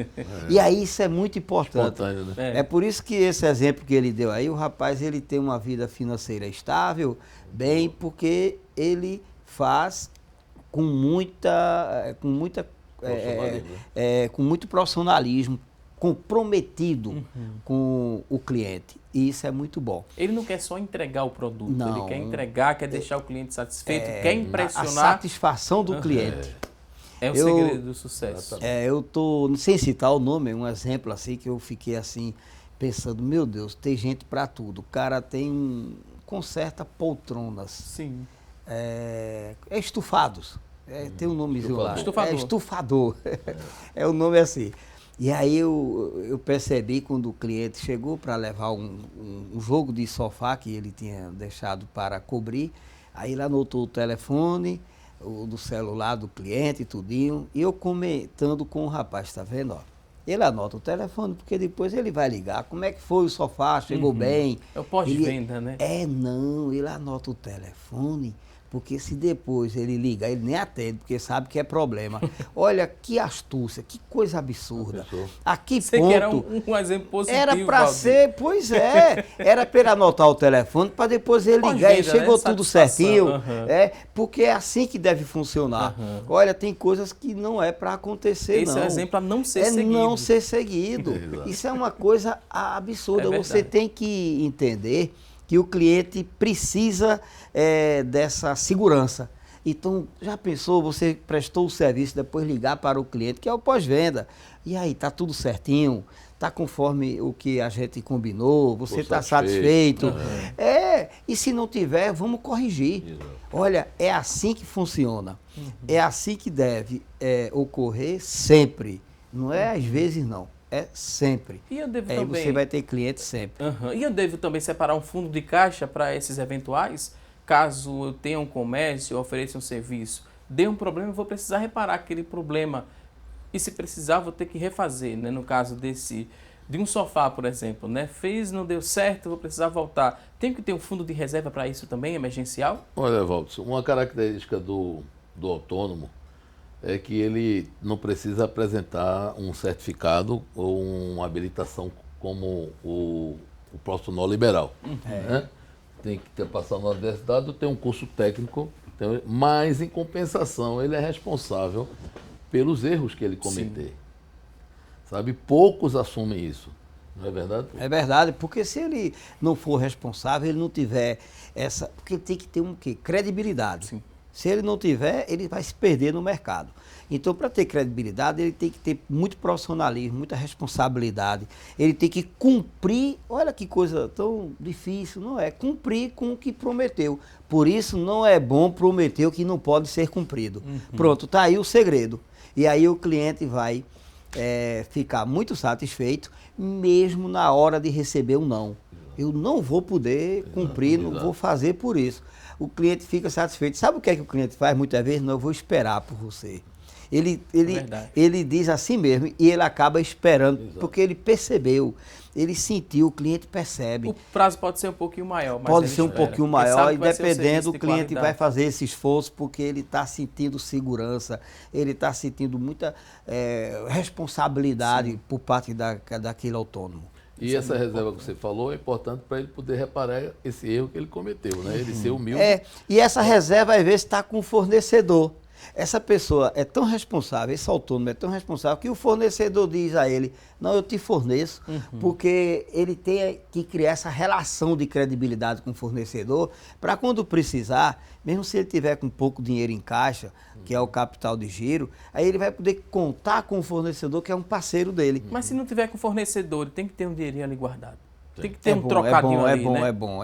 E aí isso é muito importante. Né? É por isso que esse exemplo que ele deu aí, o rapaz ele tem uma vida financeira estável, bem, porque ele faz com muito profissionalismo, comprometido com o cliente. E isso é muito bom. Ele não quer só entregar o produto, não, ele quer entregar, quer deixar o cliente satisfeito, quer impressionar. A satisfação do cliente. É o segredo do sucesso. Eu estou, sem citar o nome, um exemplo assim que eu fiquei assim, pensando, meu Deus, tem gente para tudo. O cara conserta poltronas, Sim. estufados. Tem um nomezinho lá. Estufador. Estufador. É o nome assim. E aí eu percebi quando o cliente chegou para levar um jogo de sofá que ele tinha deixado para cobrir, aí ele anotou o telefone, do celular do cliente e tudinho, e eu comentando com o rapaz, tá vendo, ó? Ele anota o telefone, porque depois ele vai ligar. Como é que foi o sofá? Chegou bem? É o pós-venda, né? Não, ele anota o telefone, porque se depois ele ligar, ele nem atende, porque sabe que é problema. Olha, que astúcia, que coisa absurda. A que Você ponto... que era um exemplo positivo, Era para Valdir. ser, pois é. Era para ele anotar o telefone para depois ele ligar. E Pós-venda, chegou né? tudo Satisfação, certinho. Porque é assim que deve funcionar. Olha, tem coisas que não é para acontecer, Esse não. é o exemplo a não ser É seguido. não ser seguido. Isso é uma coisa absurda. É Você verdade. tem que entender que o cliente precisa dessa segurança. Então, já pensou, você prestou o serviço, depois ligar para o cliente, que é o pós-venda. E aí, tá tudo certinho? Tá conforme o que a gente combinou? Você está satisfeito? E se não tiver, vamos corrigir. Olha, é assim que funciona. É assim que deve ocorrer sempre. Não é às vezes, não. É sempre. E eu devo Aí também... você vai ter cliente sempre. E eu devo também separar um fundo de caixa para esses eventuais? Caso eu tenha um comércio, eu ofereça um serviço, dê um problema, eu vou precisar reparar aquele problema. E se precisar, vou ter que refazer, né? No caso de um sofá, por exemplo, né? Fez, não deu certo, eu vou precisar voltar. Tem que ter um fundo de reserva para isso também, emergencial? Olha, Valdir, uma característica do autônomo é que ele não precisa apresentar um certificado ou uma habilitação como o profissional liberal. Né? Tem que passar na universidade, tem um curso técnico, mas em compensação ele é responsável pelos erros que ele cometer. Sabe? Poucos assumem isso. Não é verdade? É verdade, porque se ele não for responsável, ele não tiver essa... Porque ele tem que ter credibilidade. Sim. Se ele não tiver, ele vai se perder no mercado. Então, para ter credibilidade, ele tem que ter muito profissionalismo, muita responsabilidade. Ele tem que cumprir, olha que coisa tão difícil, não é? Cumprir com o que prometeu. Por isso, não é bom prometer o que não pode ser cumprido. Pronto, está aí o segredo. E aí o cliente vai ficar muito satisfeito, mesmo na hora de receber um não. Eu não vou poder cumprir, não vou fazer por isso. O cliente fica satisfeito. Sabe o que é que o cliente faz muitas vezes? Não, eu vou esperar por você. Ele diz assim mesmo e ele acaba esperando, porque ele percebeu, ele sentiu, o cliente percebe. O prazo pode ser um pouquinho maior, mas pode ele ser um espera. pouquinho Ele maior sabe e que vai ser um dependendo, serviço o de cliente qualidade. vai fazer esse esforço porque ele está sentindo segurança, ele está sentindo muita responsabilidade por parte daquele autônomo. E essa reserva que você falou é importante para ele poder reparar esse erro que ele cometeu, né? Ele ser humilde. E essa reserva, às vezes, está com o fornecedor. Essa pessoa é tão responsável, esse autônomo é tão responsável, que o fornecedor diz a ele, não, eu te forneço, porque ele tem que criar essa relação de credibilidade com o fornecedor, para quando precisar, mesmo se ele tiver com pouco dinheiro em caixa, que é o capital de giro, aí ele vai poder contar com o fornecedor, que é um parceiro dele. Mas se não tiver com fornecedor, ele tem que ter um dinheirinho ali guardado. Tem que ter um bom, trocadinho ali, né? É bom.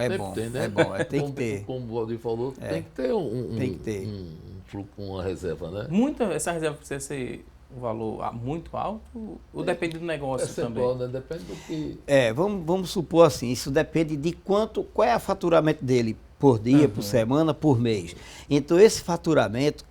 Tem que ter. Como o Valdir falou, tem que ter uma reserva, né? Essa reserva precisa ser um valor muito alto ou depende do negócio também? Bom, né? Depende do que... Vamos supor assim, isso depende de qual é o faturamento dele por dia, por semana, por mês. Então esse faturamento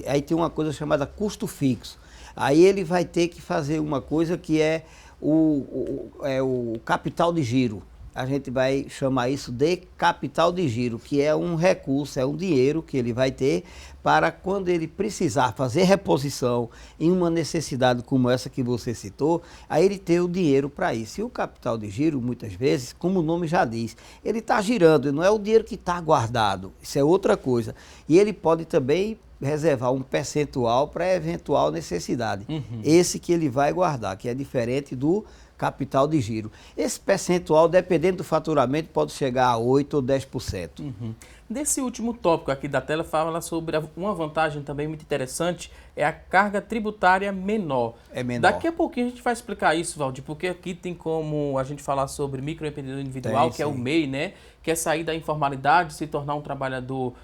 aí tem uma coisa chamada custo fixo. Aí ele vai ter que fazer uma coisa que é o capital de giro. A gente vai chamar isso de capital de giro, que é um recurso, é um dinheiro que ele vai ter para quando ele precisar fazer reposição em uma necessidade como essa que você citou, aí ele ter o dinheiro para isso. E o capital de giro, muitas vezes, como o nome já diz, ele está girando, não é o dinheiro que está guardado, isso é outra coisa. E ele pode também reservar um percentual para eventual necessidade. Esse que ele vai guardar, que é diferente do capital de giro. Esse percentual, dependendo do faturamento, pode chegar a 8% ou 10%. Desse último tópico aqui da tela, fala sobre uma vantagem também muito interessante, é a carga tributária menor. É menor. Daqui a pouquinho a gente vai explicar isso, Valdir, porque aqui tem como a gente falar sobre microempreendedor individual, que é o MEI, né? Que é sair da informalidade, se tornar um trabalhador,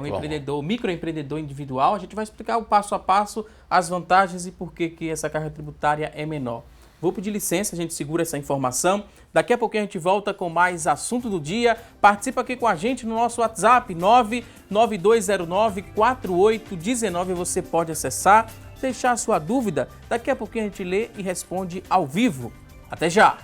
um empreendedor, microempreendedor individual. A gente vai explicar o passo a passo, as vantagens e por que essa carga tributária é menor. Vou pedir licença, a gente segura essa informação. Daqui a pouquinho a gente volta com mais assunto do dia. Participa aqui com a gente no nosso WhatsApp 992094819. Você pode acessar, deixar a sua dúvida. Daqui a pouquinho a gente lê e responde ao vivo. Até já!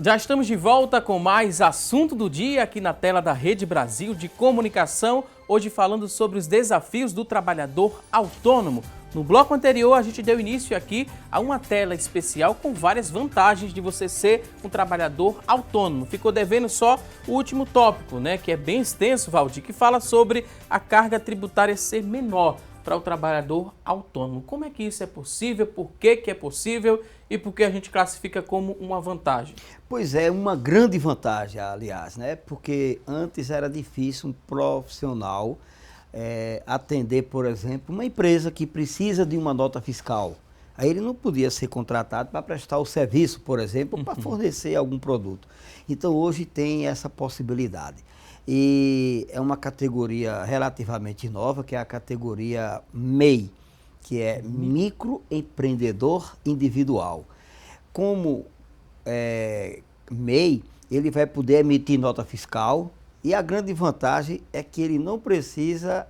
Já estamos de volta com mais assunto do dia aqui na tela da Rede Brasil de Comunicação, hoje falando sobre os desafios do trabalhador autônomo. No bloco anterior, a gente deu início aqui a uma tela especial com várias vantagens de você ser um trabalhador autônomo. Ficou devendo só o último tópico, né, que é bem extenso, Valdir, que fala sobre a carga tributária ser menor para o trabalhador autônomo. Como é que isso é possível? Por que é possível? E por que a gente classifica como uma vantagem? Pois é, uma grande vantagem, aliás, né? Porque antes era difícil um profissional atender, por exemplo, uma empresa que precisa de uma nota fiscal. Aí ele não podia ser contratado para prestar o serviço, por exemplo, para fornecer algum produto. Então hoje tem essa possibilidade. E é uma categoria relativamente nova, que é a categoria MEI, que é microempreendedor individual. Como MEI, ele vai poder emitir nota fiscal e a grande vantagem é que ele não precisa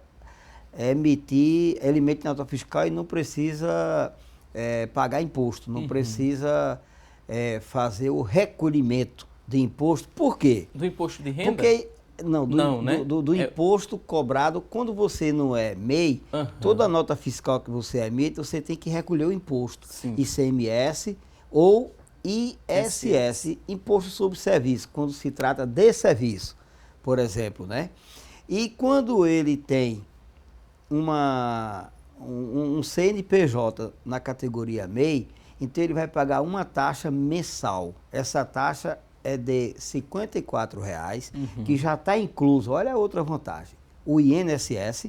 ele emite nota fiscal e não precisa pagar imposto, não precisa fazer o recolhimento de imposto. Por quê? Do imposto de renda? Porque do imposto cobrado, quando você não é MEI, toda nota fiscal que você emite, você tem que recolher o imposto. Sim. ICMS ou ISS, Imposto sobre Serviço, quando se trata de serviço, por exemplo, né? E quando ele tem um CNPJ na categoria MEI, então ele vai pagar uma taxa mensal. Essa taxa é de R$ 54,00, que já está incluso, olha a outra vantagem, o INSS,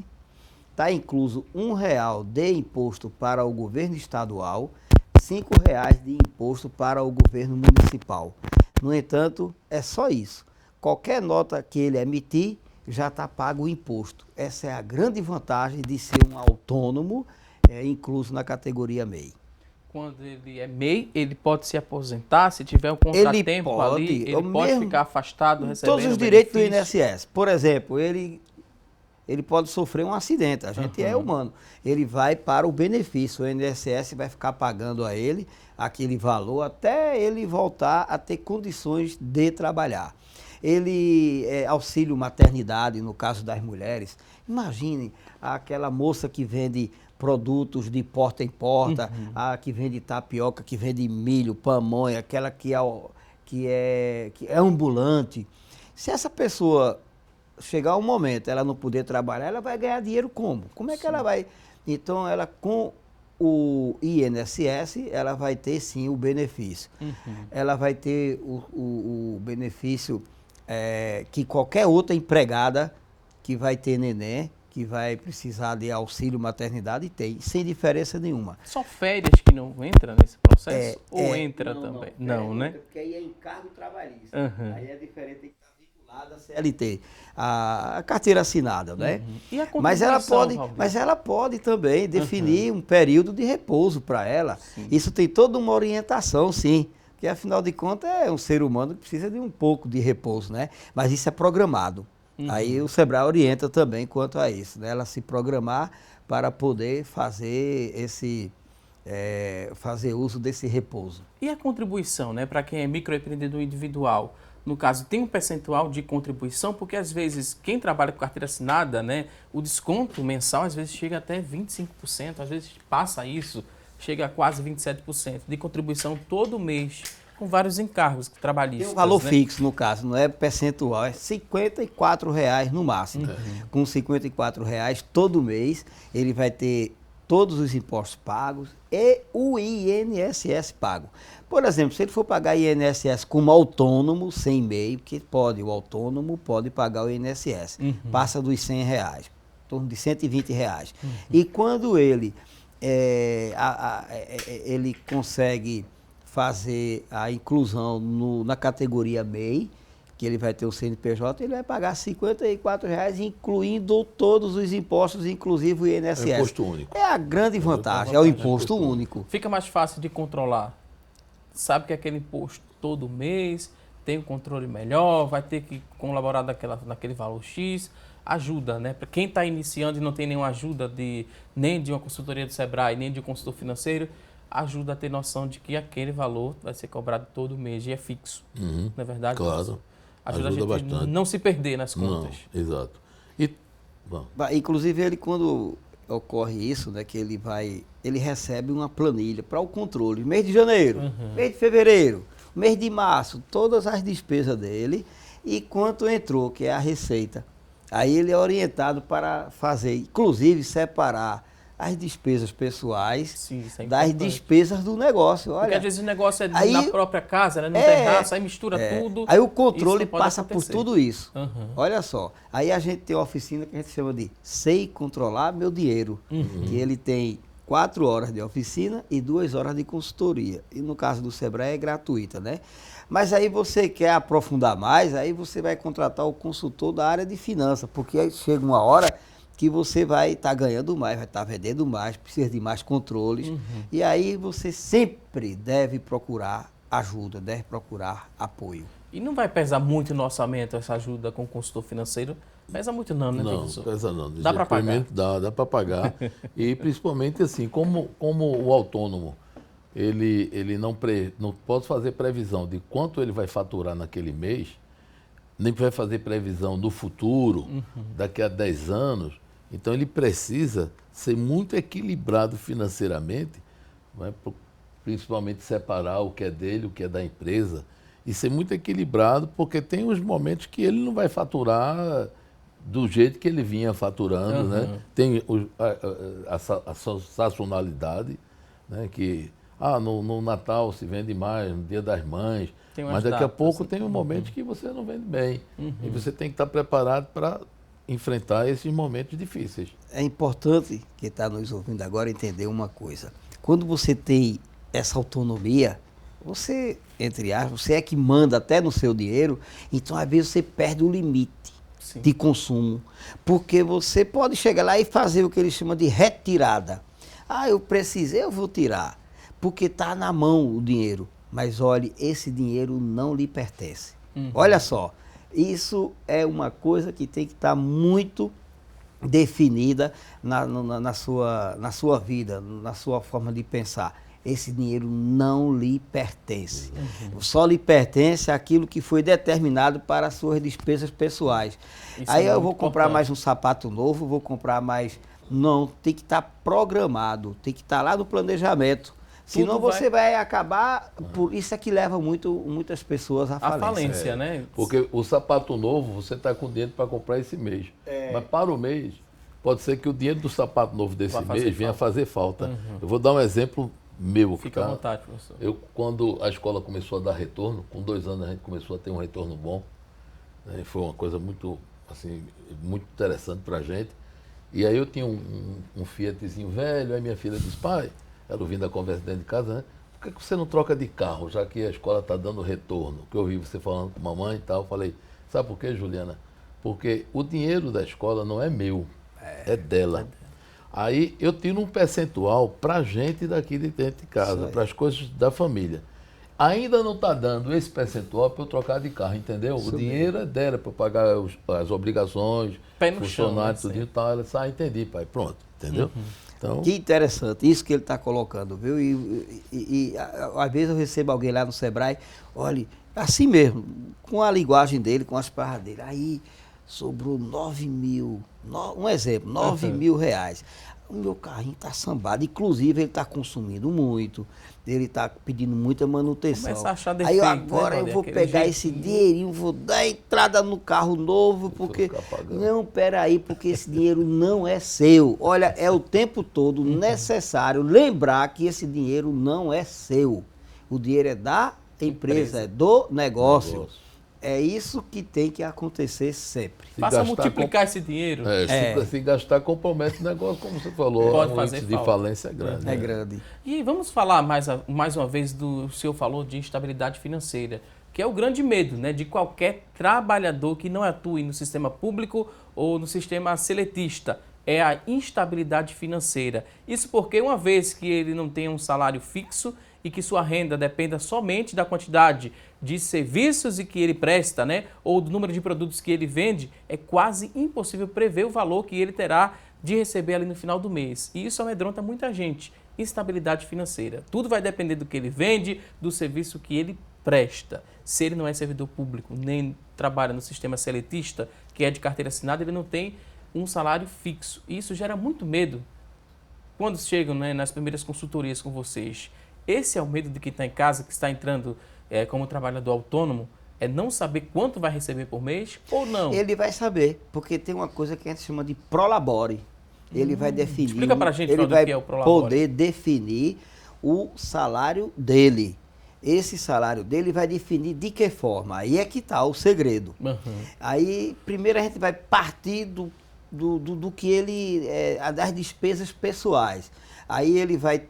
está incluso R$ 1,00 de imposto para o governo estadual, R$ 5,00 de imposto para o governo municipal. No entanto, é só isso. Qualquer nota que ele emitir, já está pago o imposto. Essa é a grande vantagem de ser um autônomo, incluso na categoria MEI. Quando ele é MEI, ele pode se aposentar, se tiver um contratempo ali, ele pode ficar afastado, recebendo todos os direitos do INSS. Por exemplo, ele pode sofrer um acidente, a gente é humano. Ele vai para o benefício, o INSS vai ficar pagando a ele aquele valor até ele voltar a ter condições de trabalhar. Auxílio maternidade, no caso das mulheres. Imagine aquela moça que vende produtos de porta em porta, a que vende tapioca, que vende milho, pamonha, aquela que é ambulante. Se essa pessoa chegar um momento, ela não poder trabalhar, ela vai ganhar dinheiro como? Como é que ela vai? Então, ela com o INSS, ela vai ter sim o benefício. Ela vai ter o benefício que qualquer outra empregada que vai ter neném, que vai precisar de auxílio maternidade, tem, sem diferença nenhuma. Só férias que não entra nesse processo? Ou entra também? Não, né? Porque aí é encargo trabalhista. Aí é diferente, tem que estar vinculada à CLT, a carteira assinada, né? E a mas ela pode também definir um período de repouso para ela. Sim. Isso tem toda uma orientação, sim. Porque, afinal de contas, é um ser humano que precisa de um pouco de repouso, né? Mas isso é programado. Aí o Sebrae orienta também quanto a isso, né? Ela se programar para poder fazer fazer uso desse repouso. E a contribuição, né? Para quem é microempreendedor individual, no caso, tem um percentual de contribuição, porque às vezes quem trabalha com carteira assinada, né? O desconto mensal às vezes chega até 25%, às vezes passa isso, chega a quase 27% de contribuição todo mês com vários encargos trabalhistas. Tem um valor né? fixo, no caso, não é percentual, é R$ 54,00 no máximo. Com R$ 54,00 todo mês, ele vai ter todos os impostos pagos e o INSS pago. Por exemplo, se ele for pagar INSS como autônomo, sem MEI, porque pode, o autônomo pode pagar o INSS, passa dos R$ 100, em torno de R$ 120. E quando ele, ele consegue fazer a inclusão na categoria MEI, que ele vai ter o CNPJ, ele vai pagar R$ 54,00, incluindo todos os impostos, inclusive o INSS. É imposto único. É a grande vantagem, é o imposto único. Fica mais fácil de controlar. Sabe que aquele imposto todo mês tem um controle melhor, vai ter que colaborar naquele valor X. Ajuda, né? Para quem está iniciando e não tem nenhuma ajuda nem de uma consultoria do Sebrae, nem de um consultor financeiro, ajuda a ter noção de que aquele valor vai ser cobrado todo mês e é fixo. Não é verdade? Claro. Professor? Ajuda a Ajuda gente bastante. não se perder nas contas. Não, exato. E, bom, Inclusive, ele, quando ocorre isso, né, que ele recebe uma planilha para o controle. Mês de janeiro, mês de fevereiro, mês de março, todas as despesas dele e quanto entrou, que é a receita. Aí ele é orientado para fazer, inclusive, separar as despesas pessoais Sim, isso é das importante. despesas do negócio. Porque Olha, às vezes o negócio é aí- na própria casa, né? No terraço, aí mistura tudo. Aí o Isso controle não pode passa acontecer. por tudo isso. Uhum. Olha só. Aí a gente tem uma oficina que a gente chama de Sei Controlar Meu Dinheiro. Que ele tem 4 horas de oficina e 2 horas de consultoria. E no caso do Sebrae é gratuita, né? Mas aí você quer aprofundar mais, aí você vai contratar o consultor da área de finanças, porque aí chega uma hora que você vai estar ganhando mais, vai estar vendendo mais, precisa de mais controles. E aí você sempre deve procurar ajuda, deve procurar apoio. E não vai pesar muito no orçamento essa ajuda com o consultor financeiro? Pesa muito não, né, não, professor? pesa não. Dá para pagar? Dá para pagar. E principalmente assim, como o autônomo, ele não pode fazer previsão de quanto ele vai faturar naquele mês, nem vai fazer previsão do futuro, daqui a 10 anos. Então ele precisa ser muito equilibrado financeiramente, né, principalmente separar o que é dele, o que é da empresa, e ser muito equilibrado, porque tem uns momentos que ele não vai faturar do jeito que ele vinha faturando, né? Tem a sazonalidade, né? Que no Natal se vende mais, no Dia das Mães, Tem umas mas daqui a datas, pouco assim. tem um momento que você não vende bem. E você tem que estar preparado para enfrentar esses momentos difíceis. É importante, quem está nos ouvindo agora, entender uma coisa. Quando você tem essa autonomia, você, entre aspas, você é que manda até no seu dinheiro, então às vezes você perde o limite Sim. de consumo. Porque você pode chegar lá e fazer o que eles chamam de retirada. Eu precisei, eu vou tirar, porque está na mão o dinheiro. Mas olhe, esse dinheiro não lhe pertence. Olha só, isso é uma coisa que tem que estar muito definida na sua vida, na sua forma de pensar. Esse dinheiro não lhe pertence. Só lhe pertence aquilo que foi determinado para as suas despesas pessoais. Isso Aí é eu muito vou comprar importante. mais um sapato novo, vou comprar mais... Não, tem que estar programado, tem que estar lá no planejamento. Senão você vai acabar... Por isso é que leva muitas pessoas à A falência. falência, né? Porque o sapato novo, você está com dinheiro para comprar esse mês. Mas para o mês, pode ser que o dinheiro do sapato novo desse Vai fazer mês venha falta. fazer falta. Eu vou dar um exemplo meu. Fica à vontade, professor. Quando a escola começou a dar retorno, com 2 anos a gente começou a ter um retorno bom. Né? Foi uma coisa muito, assim, muito interessante para a gente. E aí eu tinha um Fiatzinho velho, aí minha filha disse, pai, ela ouvindo a conversa dentro de casa, né? Por que você não troca de carro, já que a escola está dando retorno? Que eu ouvi você falando com mamãe e tal, eu falei, sabe por quê, Juliana? Porque o dinheiro da escola não é meu, é dela. Aí eu tiro um percentual para a gente daqui de dentro de casa, para as coisas da família. Ainda não está dando esse percentual para eu trocar de carro, entendeu? O dinheiro é dela para eu pagar as obrigações, Pé no chão, funcionários, né, tudo e tal. Ela disse, entendi, pai, pronto, entendeu? Então, Que interessante, isso que ele está colocando, viu? E às vezes eu recebo alguém lá no Sebrae, olha, assim mesmo, com a linguagem dele, com as palavras dele, aí sobrou 9 mil, um exemplo, 9 mil reais. o meu carrinho está sambado. Inclusive, ele está consumindo muito, ele está pedindo muita manutenção. Começa a achar Aí defeito, agora né, eu vou Valdir? pegar Aquele esse jeitinho. dinheirinho, vou dar entrada no carro novo, porque... ficar pagando. Não, peraí, porque esse dinheiro não é seu. Olha, é o tempo todo necessário lembrar que esse dinheiro não é seu. O dinheiro é da empresa, é do negócio. É isso que tem que acontecer sempre. Se Faça gastar multiplicar esse dinheiro. Se gastar, compromete o negócio, como você falou. Pode o fazer índice de falta. falência é grande. É grande. E vamos falar mais uma vez o senhor falou de instabilidade financeira, que é o grande medo, né, de qualquer trabalhador que não atue no sistema público ou no sistema seletista, é a instabilidade financeira. Isso porque uma vez que ele não tem um salário fixo e que sua renda dependa somente da quantidade de serviços e que ele presta, né, ou do número de produtos que ele vende, é quase impossível prever o valor que ele terá de receber ali no final do mês. E isso amedronta muita gente. Instabilidade financeira. Tudo vai depender do que ele vende, do serviço que ele presta. Se ele não é servidor público, nem trabalha no sistema seletista, que é de carteira assinada, ele não tem um salário fixo. E isso gera muito medo quando chegam, né, nas primeiras consultorias com vocês. Esse é o medo de quem está em casa, que está entrando como trabalhador autônomo, é não saber quanto vai receber por mês ou não? Ele vai saber, porque tem uma coisa que a gente chama de prolabore. Ele vai definir. Explica pra gente, ele Valdir, vai o que é o prolabore. poder definir o salário dele. Esse salário dele vai definir de que forma. Aí é que está o segredo. Uhum. Aí, primeiro a gente vai partir do que ele, das despesas pessoais. Aí ele vai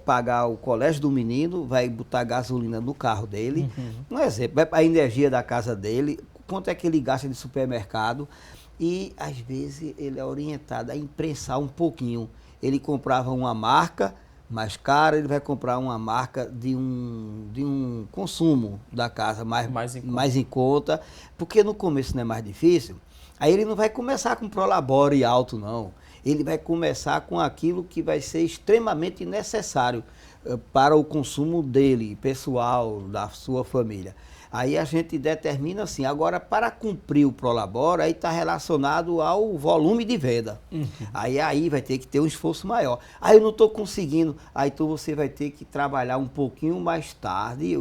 pagar o colégio do menino, vai botar gasolina no carro dele, um exemplo, vai para a energia da casa dele, quanto é que ele gasta de supermercado, e às vezes ele é orientado a imprensar um pouquinho. Ele comprava uma marca mais cara, ele vai comprar uma marca de um consumo da casa mais em conta, porque no começo não é mais difícil. Aí ele não vai começar com prolabore alto, não. Ele vai começar com aquilo que vai ser extremamente necessário para o consumo dele, pessoal, da sua família. Aí a gente determina assim, agora para cumprir o prolabore, aí está relacionado ao volume de venda. Aí vai ter que ter um esforço maior. Aí eu não estou conseguindo, aí então você vai ter que trabalhar um pouquinho mais tarde,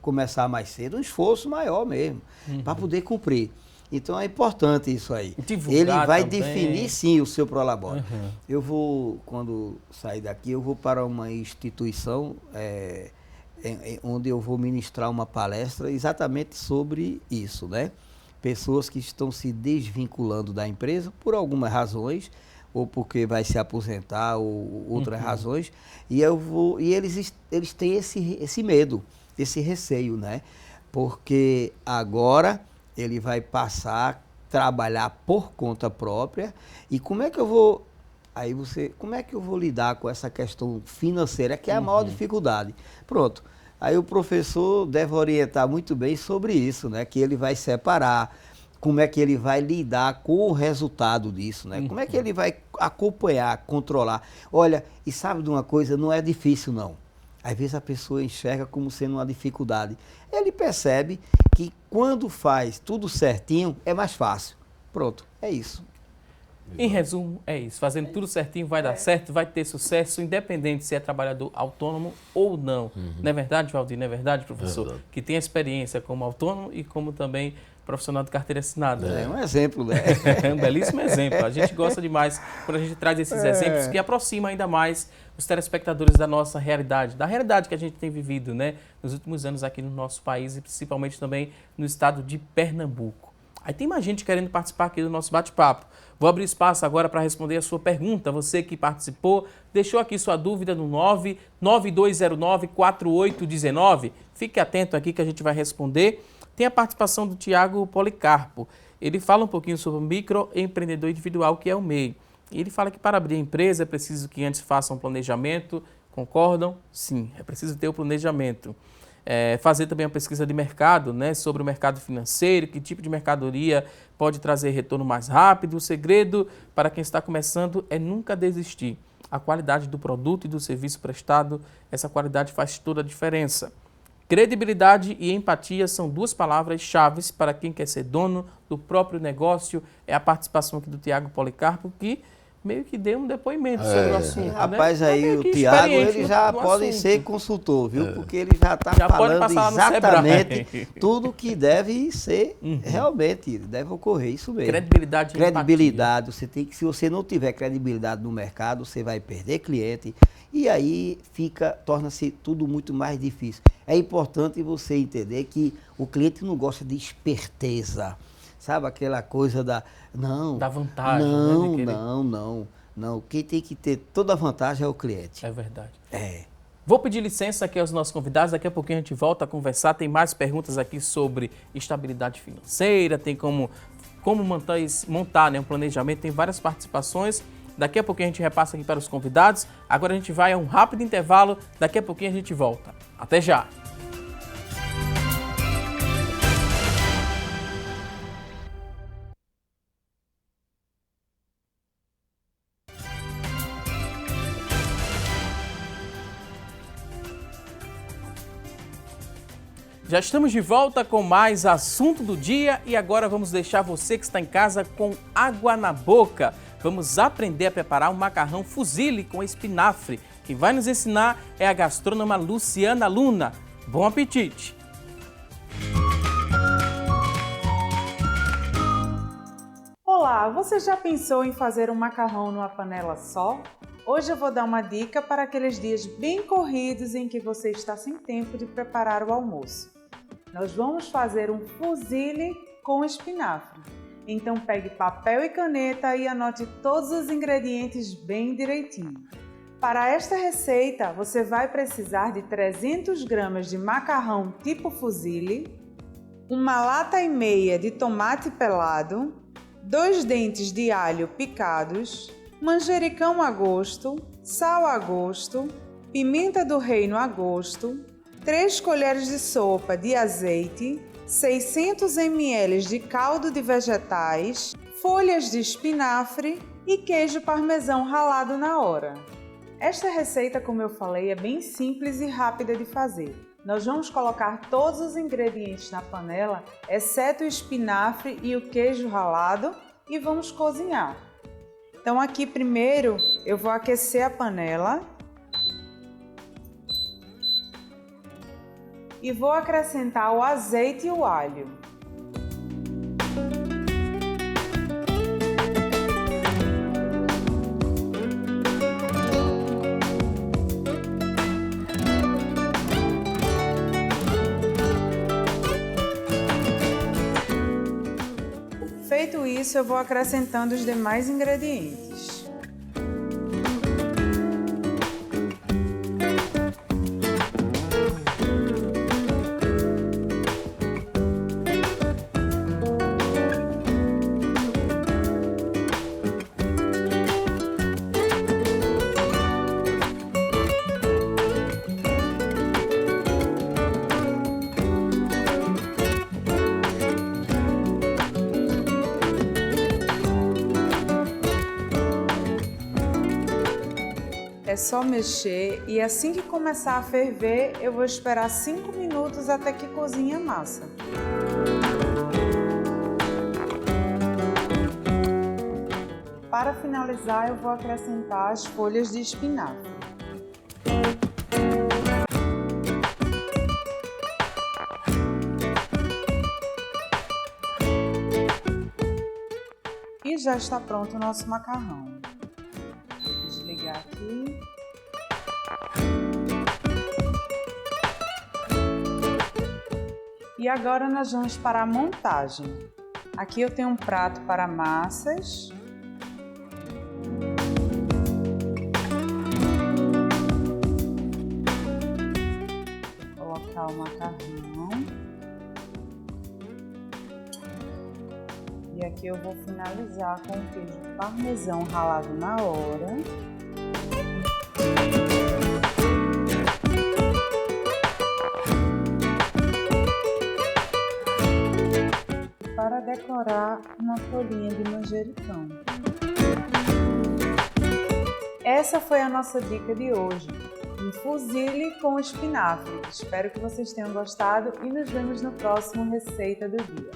começar mais cedo, um esforço maior mesmo, para poder cumprir. Então é importante isso aí. Divulgar ele vai também. definir sim o seu prolabore. Eu vou, quando sair daqui, eu vou para uma instituição onde eu vou ministrar uma palestra exatamente sobre isso, né? Pessoas que estão se desvinculando da empresa por algumas razões, ou porque vai se aposentar, ou outras razões, e eles têm esse medo, esse receio, né? Porque agora ele vai passar a trabalhar por conta própria. E como é que eu vou... como é que eu vou lidar com essa questão financeira, que é a maior dificuldade? Pronto. Aí o professor deve orientar muito bem sobre isso, né? Que ele vai separar, como é que ele vai lidar com o resultado disso, né? Como é que ele vai acompanhar, controlar. Olha, e sabe de uma coisa? Não é difícil, não. Às vezes a pessoa enxerga como sendo uma dificuldade. Ele percebe que quando faz tudo certinho, é mais fácil. Pronto, é isso. Em resumo, é isso. Fazendo tudo certinho vai dar certo, vai ter sucesso, independente se é trabalhador autônomo ou não. Não é verdade, Valdir? Não é verdade, professor? Verdade. Que tem experiência como autônomo e como também profissional de carteira assinada. É um exemplo, né? É um belíssimo exemplo. A gente gosta demais quando a gente traz esses exemplos que aproximam ainda mais os telespectadores da nossa realidade, da realidade que a gente tem vivido, né, nos últimos anos aqui no nosso país e principalmente também no estado de Pernambuco. Aí tem mais gente querendo participar aqui do nosso bate-papo. Vou abrir espaço agora para responder a sua pergunta. Você que participou, deixou aqui sua dúvida no 99209-4819. Fique atento aqui que a gente vai responder. Tem a participação do Tiago Policarpo. Ele fala um pouquinho sobre o microempreendedor individual, que é o MEI. Ele fala que para abrir a empresa é preciso que antes faça um planejamento. Concordam? Sim, é preciso ter o planejamento. Fazer também uma pesquisa de mercado, né, sobre o mercado financeiro, que tipo de mercadoria pode trazer retorno mais rápido. O segredo para quem está começando é nunca desistir. A qualidade do produto e do serviço prestado, essa qualidade faz toda a diferença. Credibilidade e empatia são duas palavras-chave para quem quer ser dono do próprio negócio. É a participação aqui do Tiago Policarpo, que meio que dê um depoimento sobre o assunto, Rapaz, né? aí o Tiago, ele já pode ser consultor, viu? Porque ele já está falando exatamente tudo que deve ser, realmente, deve ocorrer, isso mesmo. Credibilidade e credibilidade, você tem que, se você não tiver credibilidade no mercado, você vai perder cliente e aí torna-se tudo muito mais difícil. É importante você entender que o cliente não gosta de esperteza. Sabe aquela coisa da vantagem, não. Quem tem que ter toda a vantagem é o cliente. É verdade. É. Vou pedir licença aqui aos nossos convidados, daqui a pouquinho a gente volta a conversar, tem mais perguntas aqui sobre estabilidade financeira, tem como montar, né, um planejamento, tem várias participações. Daqui a pouquinho a gente repassa aqui para os convidados, agora a gente vai a um rápido intervalo, daqui a pouquinho a gente volta. Até já! Já estamos de volta com mais assunto do dia e agora vamos deixar você que está em casa com água na boca. Vamos aprender a preparar um macarrão fusilli com espinafre. Quem vai nos ensinar é a gastrônoma Luciana Luna. Bom apetite! Olá, você já pensou em fazer um macarrão numa panela só? Hoje eu vou dar uma dica para aqueles dias bem corridos em que você está sem tempo de preparar o almoço. Nós vamos fazer um fusilli com espinafre. Então pegue papel e caneta e anote todos os ingredientes bem direitinho. Para esta receita, você vai precisar de 300 gramas de macarrão tipo fusilli, 1,5 lata de tomate pelado, 2 dentes de alho picados, manjericão a gosto, sal a gosto, pimenta do reino a gosto, 3 colheres de sopa de azeite, 600 ml de caldo de vegetais, folhas de espinafre e queijo parmesão ralado na hora. Esta receita, como eu falei, é bem simples e rápida de fazer. Nós vamos colocar todos os ingredientes na panela, exceto o espinafre e o queijo ralado, e vamos cozinhar. Então aqui primeiro eu vou aquecer a panela e vou acrescentar o azeite e o alho. Feito isso, eu vou acrescentando os demais ingredientes. É só mexer e assim que começar a ferver, eu vou esperar 5 minutos até que cozinhe a massa. Para finalizar, eu vou acrescentar as folhas de espinafre. E já está pronto o nosso macarrão. Vou desligar aqui. E agora nós vamos para a montagem. Aqui eu tenho um prato para massas. Vou colocar o macarrão. E aqui eu vou finalizar com o queijo parmesão ralado na hora. Para decorar uma folhinha de manjericão. Essa foi a nossa dica de hoje, um fusilli com espinafre. Espero que vocês tenham gostado e nos vemos no próximo Receita do Dia.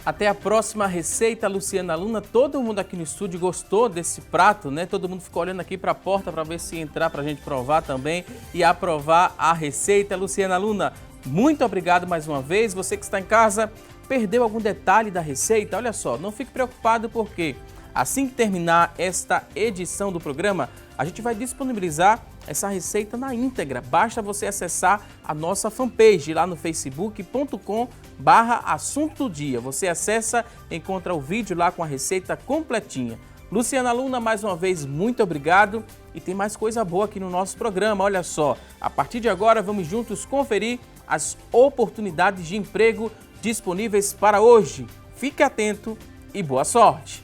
Até a próxima receita, Luciana Luna. Todo mundo aqui no estúdio gostou desse prato, né? Todo mundo ficou olhando aqui para a porta para ver se entrar para a gente provar também e aprovar a receita. Luciana Luna, muito obrigado mais uma vez. Você que está em casa, perdeu algum detalhe da receita? Olha só, não fique preocupado porque assim que terminar esta edição do programa, a gente vai disponibilizar essa receita na íntegra. Basta você acessar a nossa fanpage lá no facebook.com/assunto do dia. Você acessa, encontra o vídeo lá com a receita completinha. Luciana Luna, mais uma vez, muito obrigado. E tem mais coisa boa aqui no nosso programa. Olha só, a partir de agora vamos juntos conferir as oportunidades de emprego disponíveis para hoje. Fique atento e boa sorte!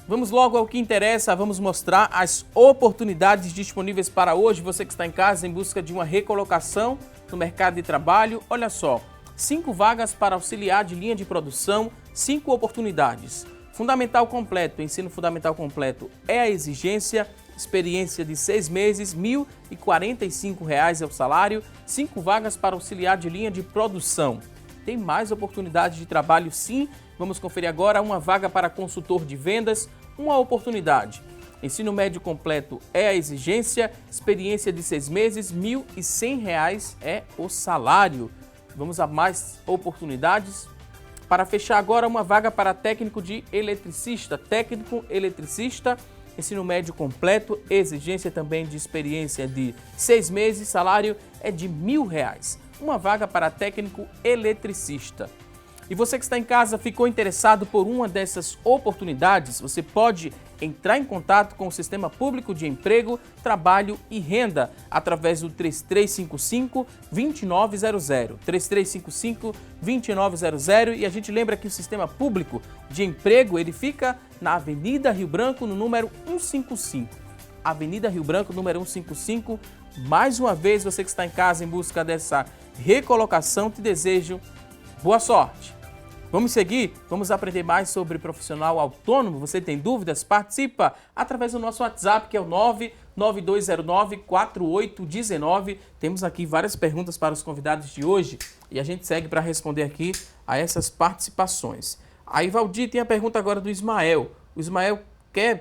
Vamos logo ao que interessa, vamos mostrar as oportunidades disponíveis para hoje. Você que está em casa em busca de uma recolocação no mercado de trabalho, olha só, 5 vagas para auxiliar de linha de produção, 5 oportunidades. Fundamental completo, ensino fundamental completo é a exigência, experiência de 6 meses, R$ 1.045 é o salário, 5 vagas para auxiliar de linha de produção. Tem mais oportunidades de trabalho sim. Vamos conferir agora uma vaga para consultor de vendas, uma oportunidade. Ensino médio completo é a exigência, experiência de 6 meses, R$ 1.100 é o salário. Vamos a mais oportunidades. Para fechar agora, uma vaga para técnico de eletricista, ensino médio completo, exigência também de experiência de 6 meses, salário é de R$ 1.000. Uma vaga para técnico eletricista. E você que está em casa, ficou interessado por uma dessas oportunidades, você pode entrar em contato com o Sistema Público de Emprego, Trabalho e Renda através do 3355-2900, 3355-2900, e a gente lembra que o Sistema Público de Emprego, ele fica na Avenida Rio Branco, no número 155. Avenida Rio Branco, número 155. Mais uma vez, você que está em casa em busca dessa recolocação, te desejo boa sorte. Vamos seguir? Vamos aprender mais sobre profissional autônomo? Você tem dúvidas? Participa através do nosso WhatsApp, que é o 99209-4819. Temos aqui várias perguntas para os convidados de hoje e a gente segue para responder aqui a essas participações. Aí, Valdir, tem a pergunta agora do Ismael. O Ismael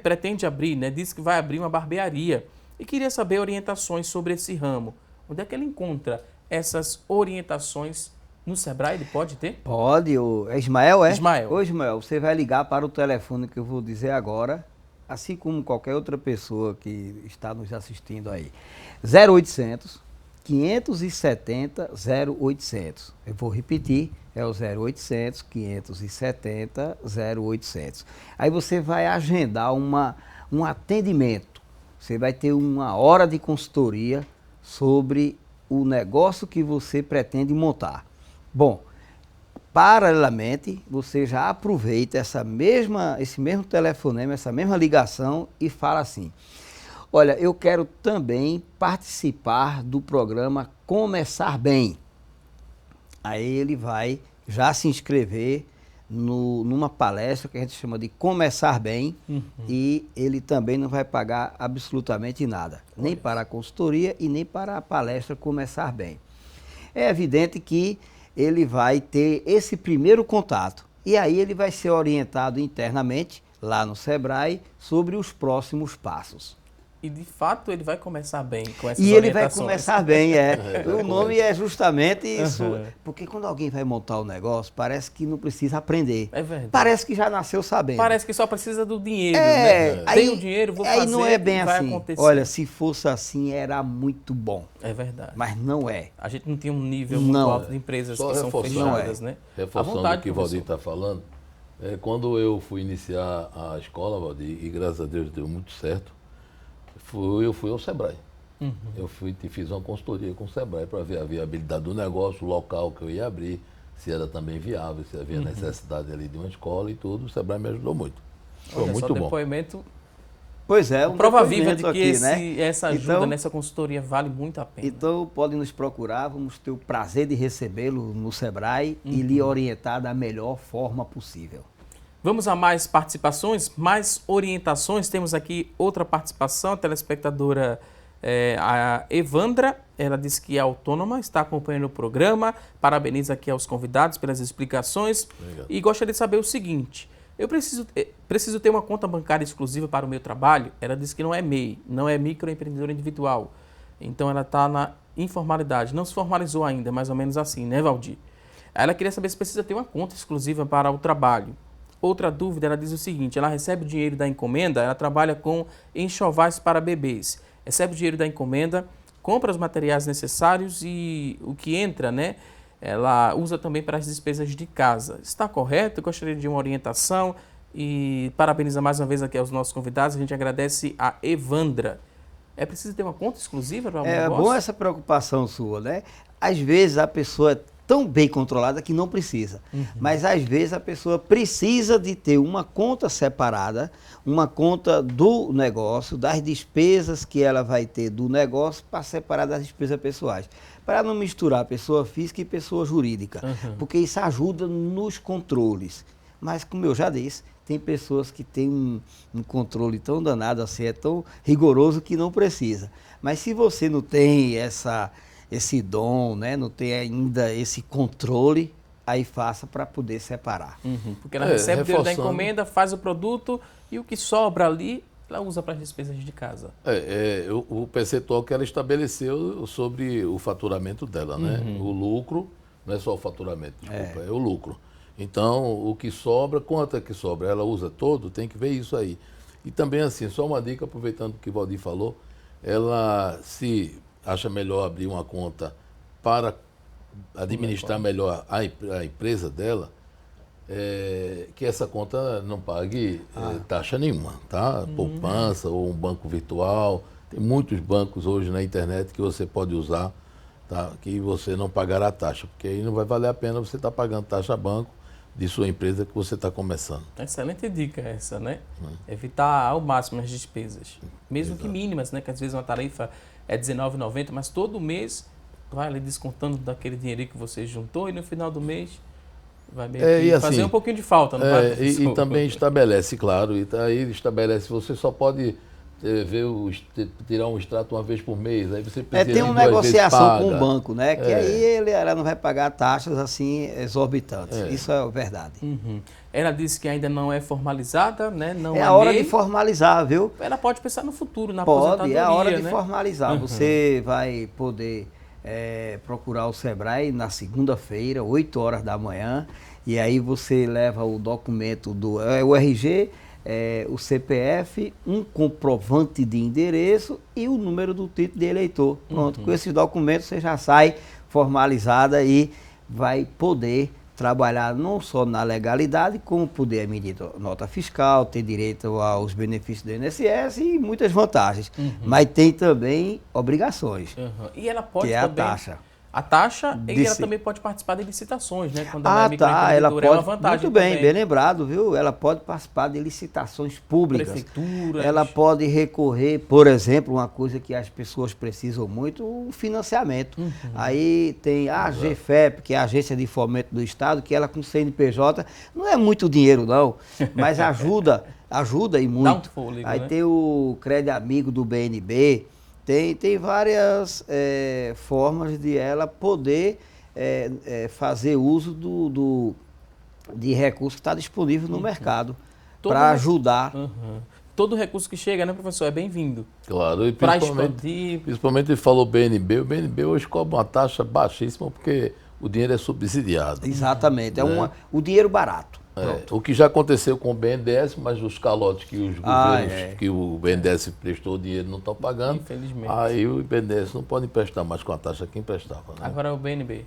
pretende abrir, né? Diz que vai abrir uma barbearia e queria saber orientações sobre esse ramo. Onde é que ele encontra essas orientações? No Sebrae ele pode ter? Pode. É Ismael, é? Ismael. Ô, Ismael, você vai ligar para o telefone que eu vou dizer agora, assim como qualquer outra pessoa que está nos assistindo aí. 0800 570 0800. Eu vou repetir, é o 0800 570 0800. Aí você vai agendar um atendimento. Você vai ter uma hora de consultoria sobre o negócio que você pretende montar. Bom, paralelamente, você já aproveita esse mesmo telefonema, essa mesma ligação e fala assim: olha, eu quero também participar do programa Começar Bem. Aí ele vai já se inscrever numa palestra que a gente chama de Começar Bem, e ele também não vai pagar absolutamente nada, nem para a consultoria e nem para a palestra Começar Bem. É evidente que ele vai ter esse primeiro contato e aí ele vai ser orientado internamente lá no Sebrae sobre os próximos passos. E de fato ele vai começar bem com essas orientações. E ele vai começar bem, o nome é justamente isso. Porque quando alguém vai montar o negócio, parece que não precisa aprender. É verdade. Parece que já nasceu sabendo. Parece que só precisa do dinheiro, né? Tem o dinheiro, vou fazer, aí não é bem vai assim. acontecer. Olha, se fosse assim, era muito bom. É verdade. Mas não é. A gente não tem um nível muito alto de empresas que são fechadas, né? Reforçando o que o Valdir está falando, quando eu fui iniciar a escola, Valdir, e graças a Deus deu muito certo, eu fui ao Sebrae. Eu fiz uma consultoria com o Sebrae para ver a viabilidade do negócio, o local que eu ia abrir, se era também viável, se havia necessidade ali de uma escola e tudo. O Sebrae me ajudou muito. Foi muito bom. Depoimento. Pois é, prova viva de que aqui, essa ajuda nessa consultoria vale muito a pena. Então, pode nos procurar, vamos ter o prazer de recebê-lo no Sebrae e lhe orientar da melhor forma possível. Vamos a mais participações, mais orientações. Temos aqui outra participação, a telespectadora a Evandra Ela disse que é autônoma, está acompanhando o programa, parabeniza aqui aos convidados pelas explicações. Obrigado. E gostaria de saber o seguinte, eu preciso ter uma conta bancária exclusiva para o meu trabalho? Ela disse que não é MEI, não é microempreendedor individual. Então ela está na informalidade, não se formalizou ainda, mais ou menos assim, né, Valdir? Ela queria saber se precisa ter uma conta exclusiva para o trabalho. Outra dúvida, ela diz o seguinte, ela recebe o dinheiro da encomenda, ela trabalha com enxovais para bebês. Recebe o dinheiro da encomenda, compra os materiais necessários e o que entra, né, ela usa também para as despesas de casa. Está correto? Eu gostaria de uma orientação e parabeniza mais uma vez aqui aos nossos convidados. A gente agradece a Evandra. É preciso ter uma conta exclusiva para o negócio? É bom essa preocupação sua, né? Às vezes a pessoa é tão bem controlada que não precisa. Mas às vezes a pessoa precisa de ter uma conta separada, uma conta do negócio, das despesas que ela vai ter do negócio para separar das despesas pessoais. Para não misturar pessoa física e pessoa jurídica. Porque isso ajuda nos controles. Mas como eu já disse, tem pessoas que têm um controle tão danado assim, é tão rigoroso que não precisa. Mas se você não tem esse dom, né, não tem ainda esse controle, aí faça para poder separar. Porque ela recebe o dinheiro da encomenda, faz o produto e o que sobra ali, ela usa para as despesas de casa. O percentual que ela estabeleceu sobre o faturamento dela, né? O lucro, não é só o faturamento, desculpa, é o lucro. Então, o que sobra, quanto é que sobra? Ela usa todo, tem que ver isso aí. E também, assim, só uma dica, aproveitando o que o Valdir falou, ela se acha melhor abrir uma conta para administrar melhor a empresa dela, que essa conta não pague taxa nenhuma, tá? Poupança ou um banco virtual. Tem muitos bancos hoje na internet que você pode usar, tá? Que você não pagará taxa, porque aí não vai valer a pena você estar pagando taxa a banco de sua empresa que você está começando. Excelente dica essa, né? Evitar ao máximo as despesas, mesmo que mínimas, né? Que às vezes uma tarifa é R$19,90, mas todo mês vai ali descontando daquele dinheiro que você juntou e no final do mês vai meio que assim, fazer um pouquinho de falta, não vai? E também estabelece, claro, e aí estabelece, você só pode tirar um extrato uma vez por mês, aí você precisa tem uma negociação com o banco, né? Que aí ela não vai pagar taxas assim exorbitantes. Isso é verdade. Ela disse que ainda não é formalizada, né? Não é a hora de formalizar, viu? Ela pode pensar no futuro, na aposentadoria, é a hora de né? formalizar. Você vai poder procurar o Sebrae na segunda-feira, 8 horas da manhã, e aí você leva o documento o RG, o CPF, um comprovante de endereço e o número do título de eleitor. Pronto, com esses documentos você já sai formalizada e vai poder trabalhar não só na legalidade, como poder emitir nota fiscal, ter direito aos benefícios do INSS e muitas vantagens. Mas tem também obrigações, e ela pode que é também, a taxa. A taxa, e ela também pode participar de licitações, né? Quando ela é microempreendedora, ela pode, é uma vantagem muito bem, também. bem lembrado, viu? Ela pode participar de licitações públicas. Prefeituras. Ela pode recorrer, por exemplo, uma coisa que as pessoas precisam muito, o financiamento. Aí tem a AGFEP, que é a Agência de Fomento do Estado, que ela com CNPJ, não é muito dinheiro não, mas ajuda e muito. Dá um fôlego, Aí né? tem o Crédito Amigo do BNB, tem várias formas de ela poder fazer uso de recurso que está disponível no mercado para ajudar. Todo recurso que chega, né, professor, é bem-vindo. Claro, e Para expandir. principalmente ele falou BNB, o BNB hoje cobra uma taxa baixíssima porque o dinheiro é subsidiado. Exatamente, o dinheiro barato. O que já aconteceu com o BNDES, mas os calotes que os governos, que o BNDES prestou o dinheiro não estão pagando, Infelizmente. aí o BNDES não pode emprestar mais com a taxa que emprestava. Né? Agora é o BNB.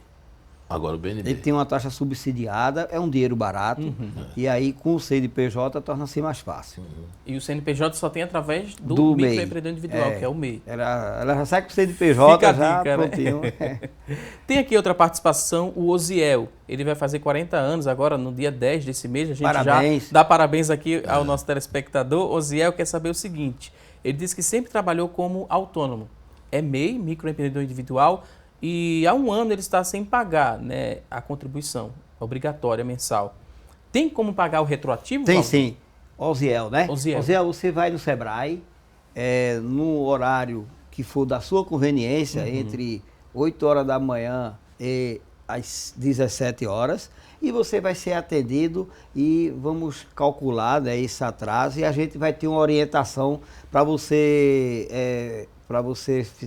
Agora o BNB. Ele tem uma taxa subsidiada, é um dinheiro barato, e aí com o CNPJ torna-se mais fácil. E o CNPJ só tem através do MEI. microempreendedor individual, que é o MEI. Ela já sai com o CNPJ, Fica a já dica, né? prontinho. Tem aqui outra participação, o Oziel. Ele vai fazer 40 anos agora, no dia 10 desse mês. A gente Parabéns. já dá parabéns aqui ao nosso telespectador. Oziel quer saber o seguinte, ele disse que sempre trabalhou como autônomo. É MEI, microempreendedor individual, e há um ano ele está sem pagar, né, a contribuição obrigatória mensal. Tem como pagar o retroativo? Tem Valdir? sim. Oziel, né? Oziel. Oziel, você vai no Sebrae, no horário que for da sua conveniência, entre 8 horas da manhã e às 17 horas, e você vai ser atendido e vamos calcular, né, esse atraso, e a gente vai ter uma orientação para você,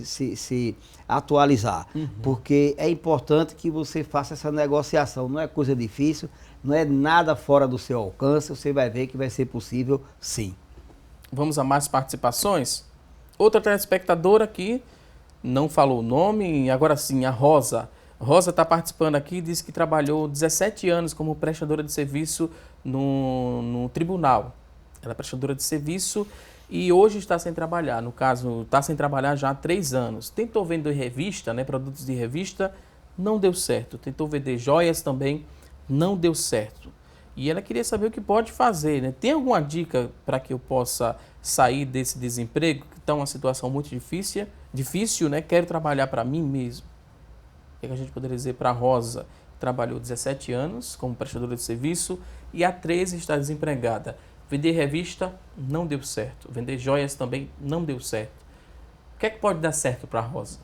se atualizar. Porque é importante que você faça essa negociação. Não é coisa difícil, não é nada fora do seu alcance, você vai ver que vai ser possível sim. Vamos a mais participações? Outra telespectadora aqui, não falou o nome, agora sim, a Rosa. Rosa está participando aqui, disse que trabalhou 17 anos como prestadora de serviço no tribunal. Ela é prestadora de serviço e hoje está sem trabalhar. No caso, está sem trabalhar já há 3 anos. Tentou vender revista, né, produtos de revista, não deu certo. Tentou vender joias também, não deu certo. E ela queria saber o que pode fazer, né? Tem alguma dica para que eu possa sair desse desemprego, que está uma situação muito difícil, né? Quero trabalhar para mim mesmo. O que a gente poderia dizer para a Rosa? Trabalhou 17 anos como prestadora de serviço e há 13 está desempregada. Vender revista não deu certo. Vender joias também não deu certo. O que é que pode dar certo para a Rosa?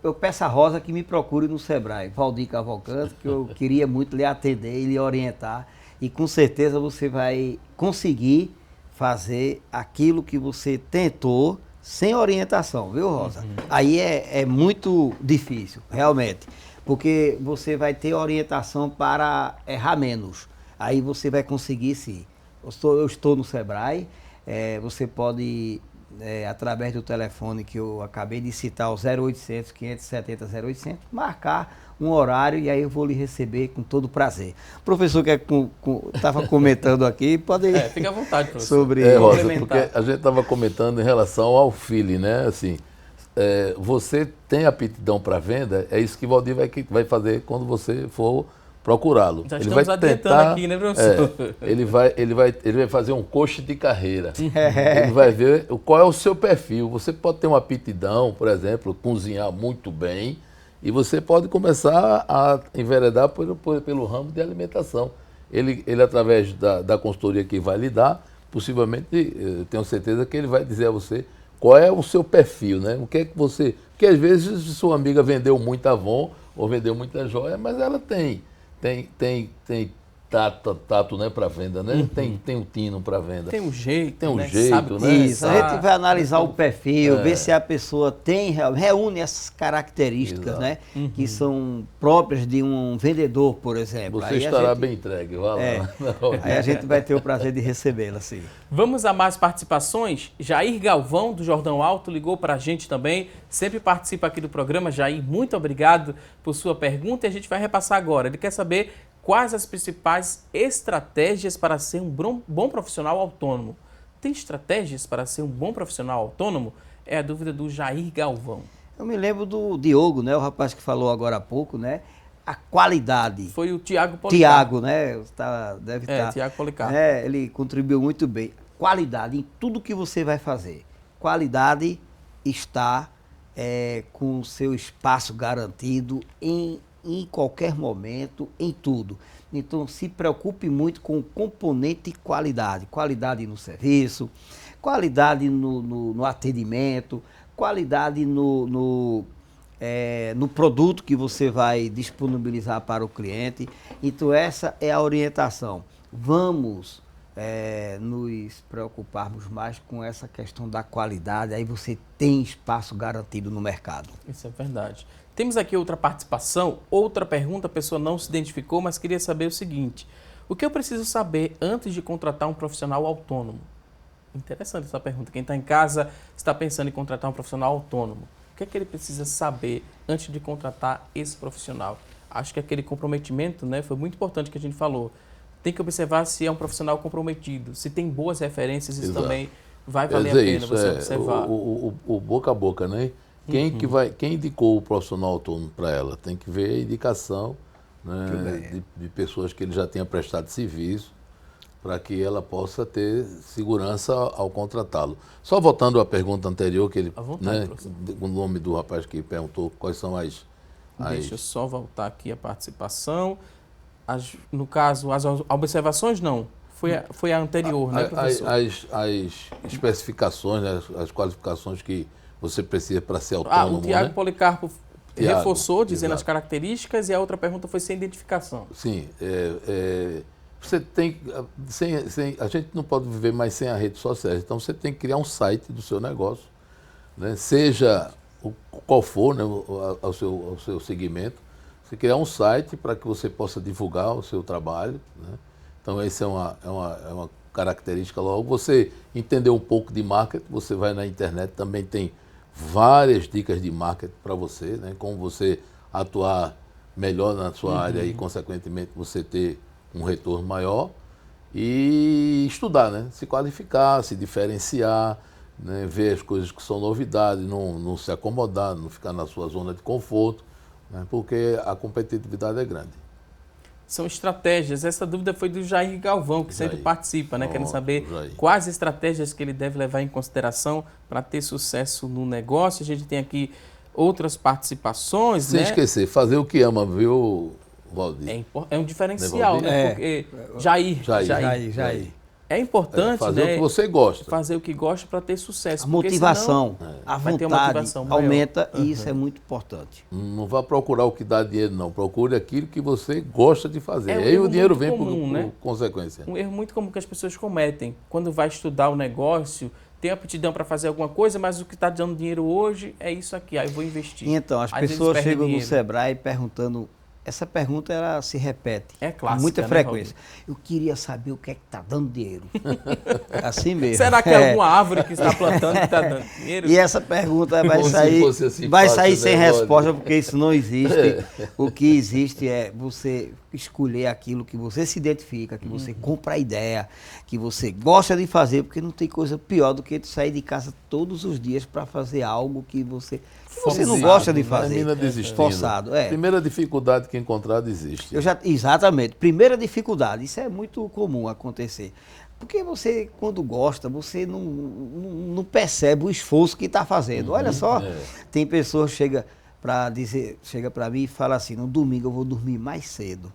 Eu peço a Rosa que me procure no Sebrae, Valdir Cavalcante, que eu queria muito lhe atender e lhe orientar. E com certeza você vai conseguir fazer aquilo que você tentou sem orientação, viu, Rosa? Aí é muito difícil, realmente, porque você vai ter orientação para errar menos. Aí você vai conseguir sim. Eu estou no Sebrae, você pode, através do telefone que eu acabei de citar, o 0800 570 0800, marcar um horário e aí eu vou lhe receber com todo prazer. O professor que estava comentando aqui, pode... Fica à vontade, professor. Sobre... Rosa, porque a gente estava comentando em relação ao feeling, né? Assim, você tem aptidão para venda, é isso que o Valdir vai fazer quando você for procurá-lo. Já ele estamos vai adiantando tentar, aqui, né, professor? ele vai fazer um coach de carreira. Ele vai ver qual é o seu perfil. Você pode ter uma aptidão, por exemplo, cozinhar muito bem, e você pode começar a enveredar pelo ramo de alimentação. Ele através da consultoria que vai lhe dar, possivelmente, eu tenho certeza que ele vai dizer a você qual é o seu perfil, né? O que é que você... Porque às vezes sua amiga vendeu muita Avon ou vendeu muita joia, mas ela tem tato, né, para venda, né? Tem um tino para venda. Tem um jeito, Tem um né? jeito, Sabe né? Isso, a gente vai analisar o perfil, ver se a pessoa reúne essas características, né? Que são próprias de um vendedor, por exemplo. Você aí estará bem entregue, vai lá. Aí a gente vai ter o prazer de recebê-la, sim. Vamos a mais participações? Jair Galvão, do Jordão Alto, ligou para a gente também. Sempre participa aqui do programa. Jair, muito obrigado por sua pergunta. E a gente vai repassar agora. Ele quer saber quais as principais estratégias para ser um bom profissional autônomo. Tem estratégias para ser um bom profissional autônomo? É a dúvida do Jair Galvão. Eu me lembro do Diogo, né? O rapaz que falou agora há pouco, né? A qualidade. Foi o Tiago Policarpo. Tiago, né? Deve estar. Tiago Policarpo. Ele contribuiu muito bem. Qualidade em tudo que você vai fazer. Qualidade está com o seu espaço garantido em qualquer momento, em tudo. Então, se preocupe muito com o componente qualidade. Qualidade no serviço, qualidade no atendimento, qualidade no produto que você vai disponibilizar para o cliente. Então, essa é a orientação. Vamos nos preocuparmos mais com essa questão da qualidade, aí você tem espaço garantido no mercado. Isso é verdade. Temos aqui outra participação, outra pergunta, a pessoa não se identificou, mas queria saber o seguinte: o que eu preciso saber antes de contratar um profissional autônomo? Interessante essa pergunta. Quem está em casa está pensando em contratar um profissional autônomo. O que é que ele precisa saber antes de contratar esse profissional? Acho que aquele comprometimento, né, foi muito importante que a gente falou. Tem que observar se é um profissional comprometido, se tem boas referências, isso Exato. Também vai valer a pena você observar. O boca a boca, né? Quem indicou o profissional autônomo para ela? Tem que ver a indicação, né, de pessoas que ele já tenha prestado serviço, para que ela possa ter segurança ao contratá-lo. Só voltando à pergunta anterior, que ele, vontade, o nome do rapaz que perguntou quais são as... Deixa eu só voltar aqui a participação. No caso, as observações não. Foi a anterior, né, professor? As especificações, né, as qualificações que você precisa para ser autônomo, O Tiago né? Policarpo reforçou, dizendo exato. as características, e a outra pergunta foi sem identificação. Sim, você tem, a gente não pode viver mais sem as redes sociais, então você tem que criar um site do seu negócio, né? Seja qual for, né, ao seu segmento, você criar um site para que você possa divulgar o seu trabalho, né? Então essa é uma característica. Logo, você entender um pouco de marketing, você vai na internet, também tem várias dicas de marketing para você, né? Como você atuar melhor na sua área e, consequentemente, você ter um retorno maior, e estudar, né? Se qualificar, se diferenciar, né? Ver as coisas que são novidades, não se acomodar, não ficar na sua zona de conforto, né? Porque a competitividade é grande. São estratégias. Essa dúvida foi do Jair Galvão, que sempre participa, né? Querendo saber Jair. quais estratégias que ele deve levar em consideração para ter sucesso no negócio. A gente tem aqui outras participações, Sem né? esquecer, fazer o que ama, viu, Valdir? É um diferencial, Valdir? né? Porque Jair. É importante, fazer né? o que você gosta. Fazer o que gosta para ter sucesso. A porque motivação, senão a vai ter uma vontade motivação maior. aumenta e isso é muito importante. Não vá procurar o que dá dinheiro, não. Procure aquilo que você gosta de fazer. É um Aí erro o dinheiro muito vem comum, por né? consequência. Um erro muito comum que as pessoas cometem. Quando vai estudar o negócio, tem aptidão para fazer alguma coisa, mas o que está dando dinheiro hoje é isso aqui, aí eu vou investir. Então, as Às vezes pessoas perdem chegam no dinheiro. Sebrae perguntando, essa pergunta ela se repete É com clássica, muita né, frequência. Eu queria saber o que é que está dando dinheiro. Assim mesmo. Será que é alguma árvore que está plantando que está dando dinheiro? E essa pergunta vai Como se sair, fosse assim vai fácil, sair né, sem Valdir? resposta, porque isso não existe. O que existe é você escolher aquilo que você se identifica, que você compra a ideia, que você gosta de fazer, porque não tem coisa pior do que tu sair de casa todos os dias para fazer algo que você não gosta de fazer. Termina desistindo. Forçado, é. Primeira dificuldade que encontrar, desiste. Exatamente. Primeira dificuldade, isso é muito comum acontecer. Porque você, quando gosta, você não percebe o esforço que está fazendo. Olha só, tem pessoas que chega para mim e fala assim, no domingo eu vou dormir mais cedo,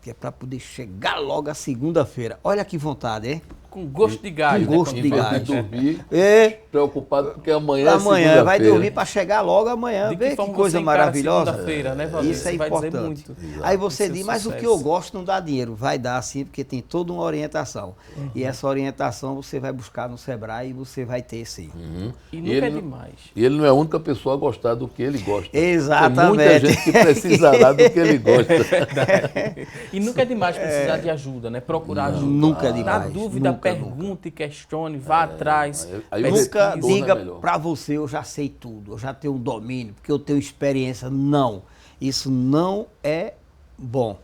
que é para poder chegar logo a segunda-feira. Olha que vontade, hein? Com gosto de gás. Com gosto né? de Em vez gás. dormir, É. preocupado porque amanhã é Amanhã vai segunda-feira. dormir para chegar logo amanhã. De Vê que forma coisa você encara maravilhosa. segunda-feira, né, Valdir? Isso é Vai dizer importante. muito. Aí você Seu diz, mas o que sucesso. eu gosto não dá dinheiro. Vai dar sim, porque tem toda uma orientação. E essa orientação você vai buscar no Sebrae e você vai ter sim. E nunca é demais. E ele não é a única pessoa a gostar do que ele gosta. Exatamente. Tem muita gente que precisará do que ele gosta. E nunca é demais precisar de ajuda, né? Procurar ajuda. Nunca é Na demais. dúvida, Nunca, pergunte, questione, vá atrás. Aí Nunca retorno é diga melhor. para você, eu já sei tudo, eu já tenho um domínio, porque eu tenho experiência. Não. Isso não é bom.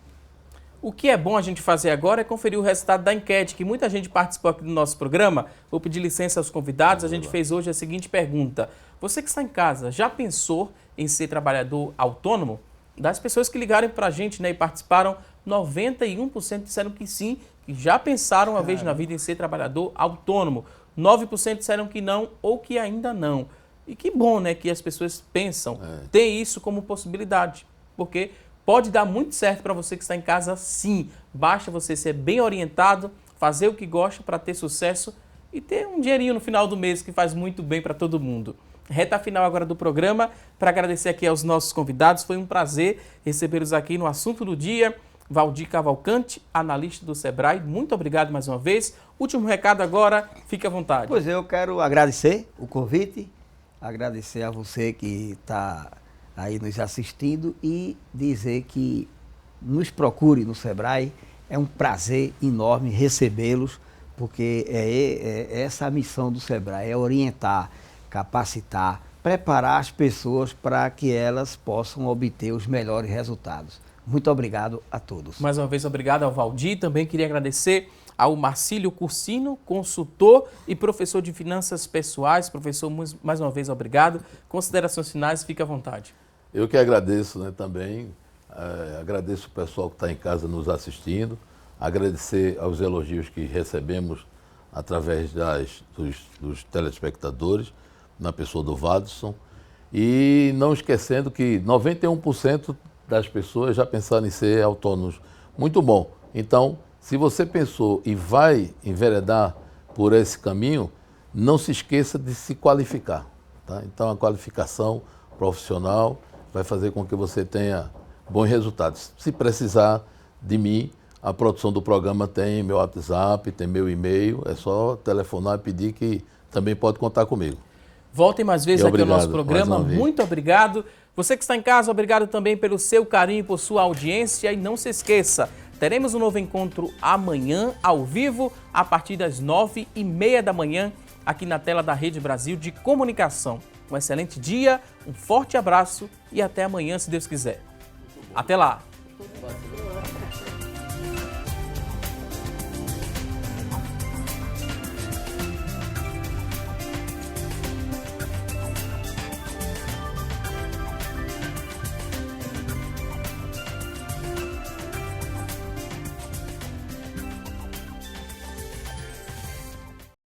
O que é bom a gente fazer agora é conferir o resultado da enquete, que muita gente participou aqui do nosso programa. Vou pedir licença aos convidados. A gente fez hoje a seguinte pergunta. Você que está em casa, já pensou em ser trabalhador autônomo? Das pessoas que ligaram para a gente, né, e participaram, 91% disseram que sim, que já pensaram uma vez na vida em ser trabalhador autônomo. 9% disseram que não ou que ainda não. E que bom, né, que as pessoas pensam, tem isso como possibilidade, porque pode dar muito certo para você que está em casa, sim. Basta você ser bem orientado, fazer o que gosta para ter sucesso e ter um dinheirinho no final do mês que faz muito bem para todo mundo. Reta final agora do programa, para agradecer aqui aos nossos convidados. Foi um prazer recebê-los aqui no Assunto do Dia. Valdir Cavalcante, analista do Sebrae, muito obrigado mais uma vez. Último recado agora, fique à vontade. Pois eu quero agradecer o convite, agradecer a você que está aí nos assistindo e dizer que nos procure no Sebrae. É um prazer enorme recebê-los, porque é essa a missão do Sebrae, é orientar, capacitar, preparar as pessoas para que elas possam obter os melhores resultados. Muito obrigado a todos. Mais uma vez, obrigado ao Valdir. Também queria agradecer ao Marcílio Cursino, consultor e professor de finanças pessoais. Professor, mais uma vez, obrigado. Considerações finais, fique à vontade. Eu que agradeço, né, também. Agradeço o pessoal que está em casa nos assistindo. Agradecer aos elogios que recebemos através dos telespectadores, na pessoa do Vadson. E não esquecendo que 91% das pessoas já pensaram em ser autônomos. Muito bom. Então, Se você pensou e vai enveredar por esse caminho, não se esqueça de se qualificar. Tá? Então, a qualificação profissional vai fazer com que você tenha bons resultados. Se precisar de mim, a produção do programa tem meu WhatsApp, tem meu e-mail, é só telefonar e pedir que também pode contar comigo. Voltem mais vezes aqui ao nosso programa. Mais uma vez. Muito obrigado. Você que está em casa, obrigado também pelo seu carinho, por sua audiência. E não se esqueça, teremos um novo encontro amanhã, ao vivo, a partir das 9h30 da manhã, aqui na tela da Rede Brasil de Comunicação. Um excelente dia, um forte abraço e até amanhã, se Deus quiser. Até lá!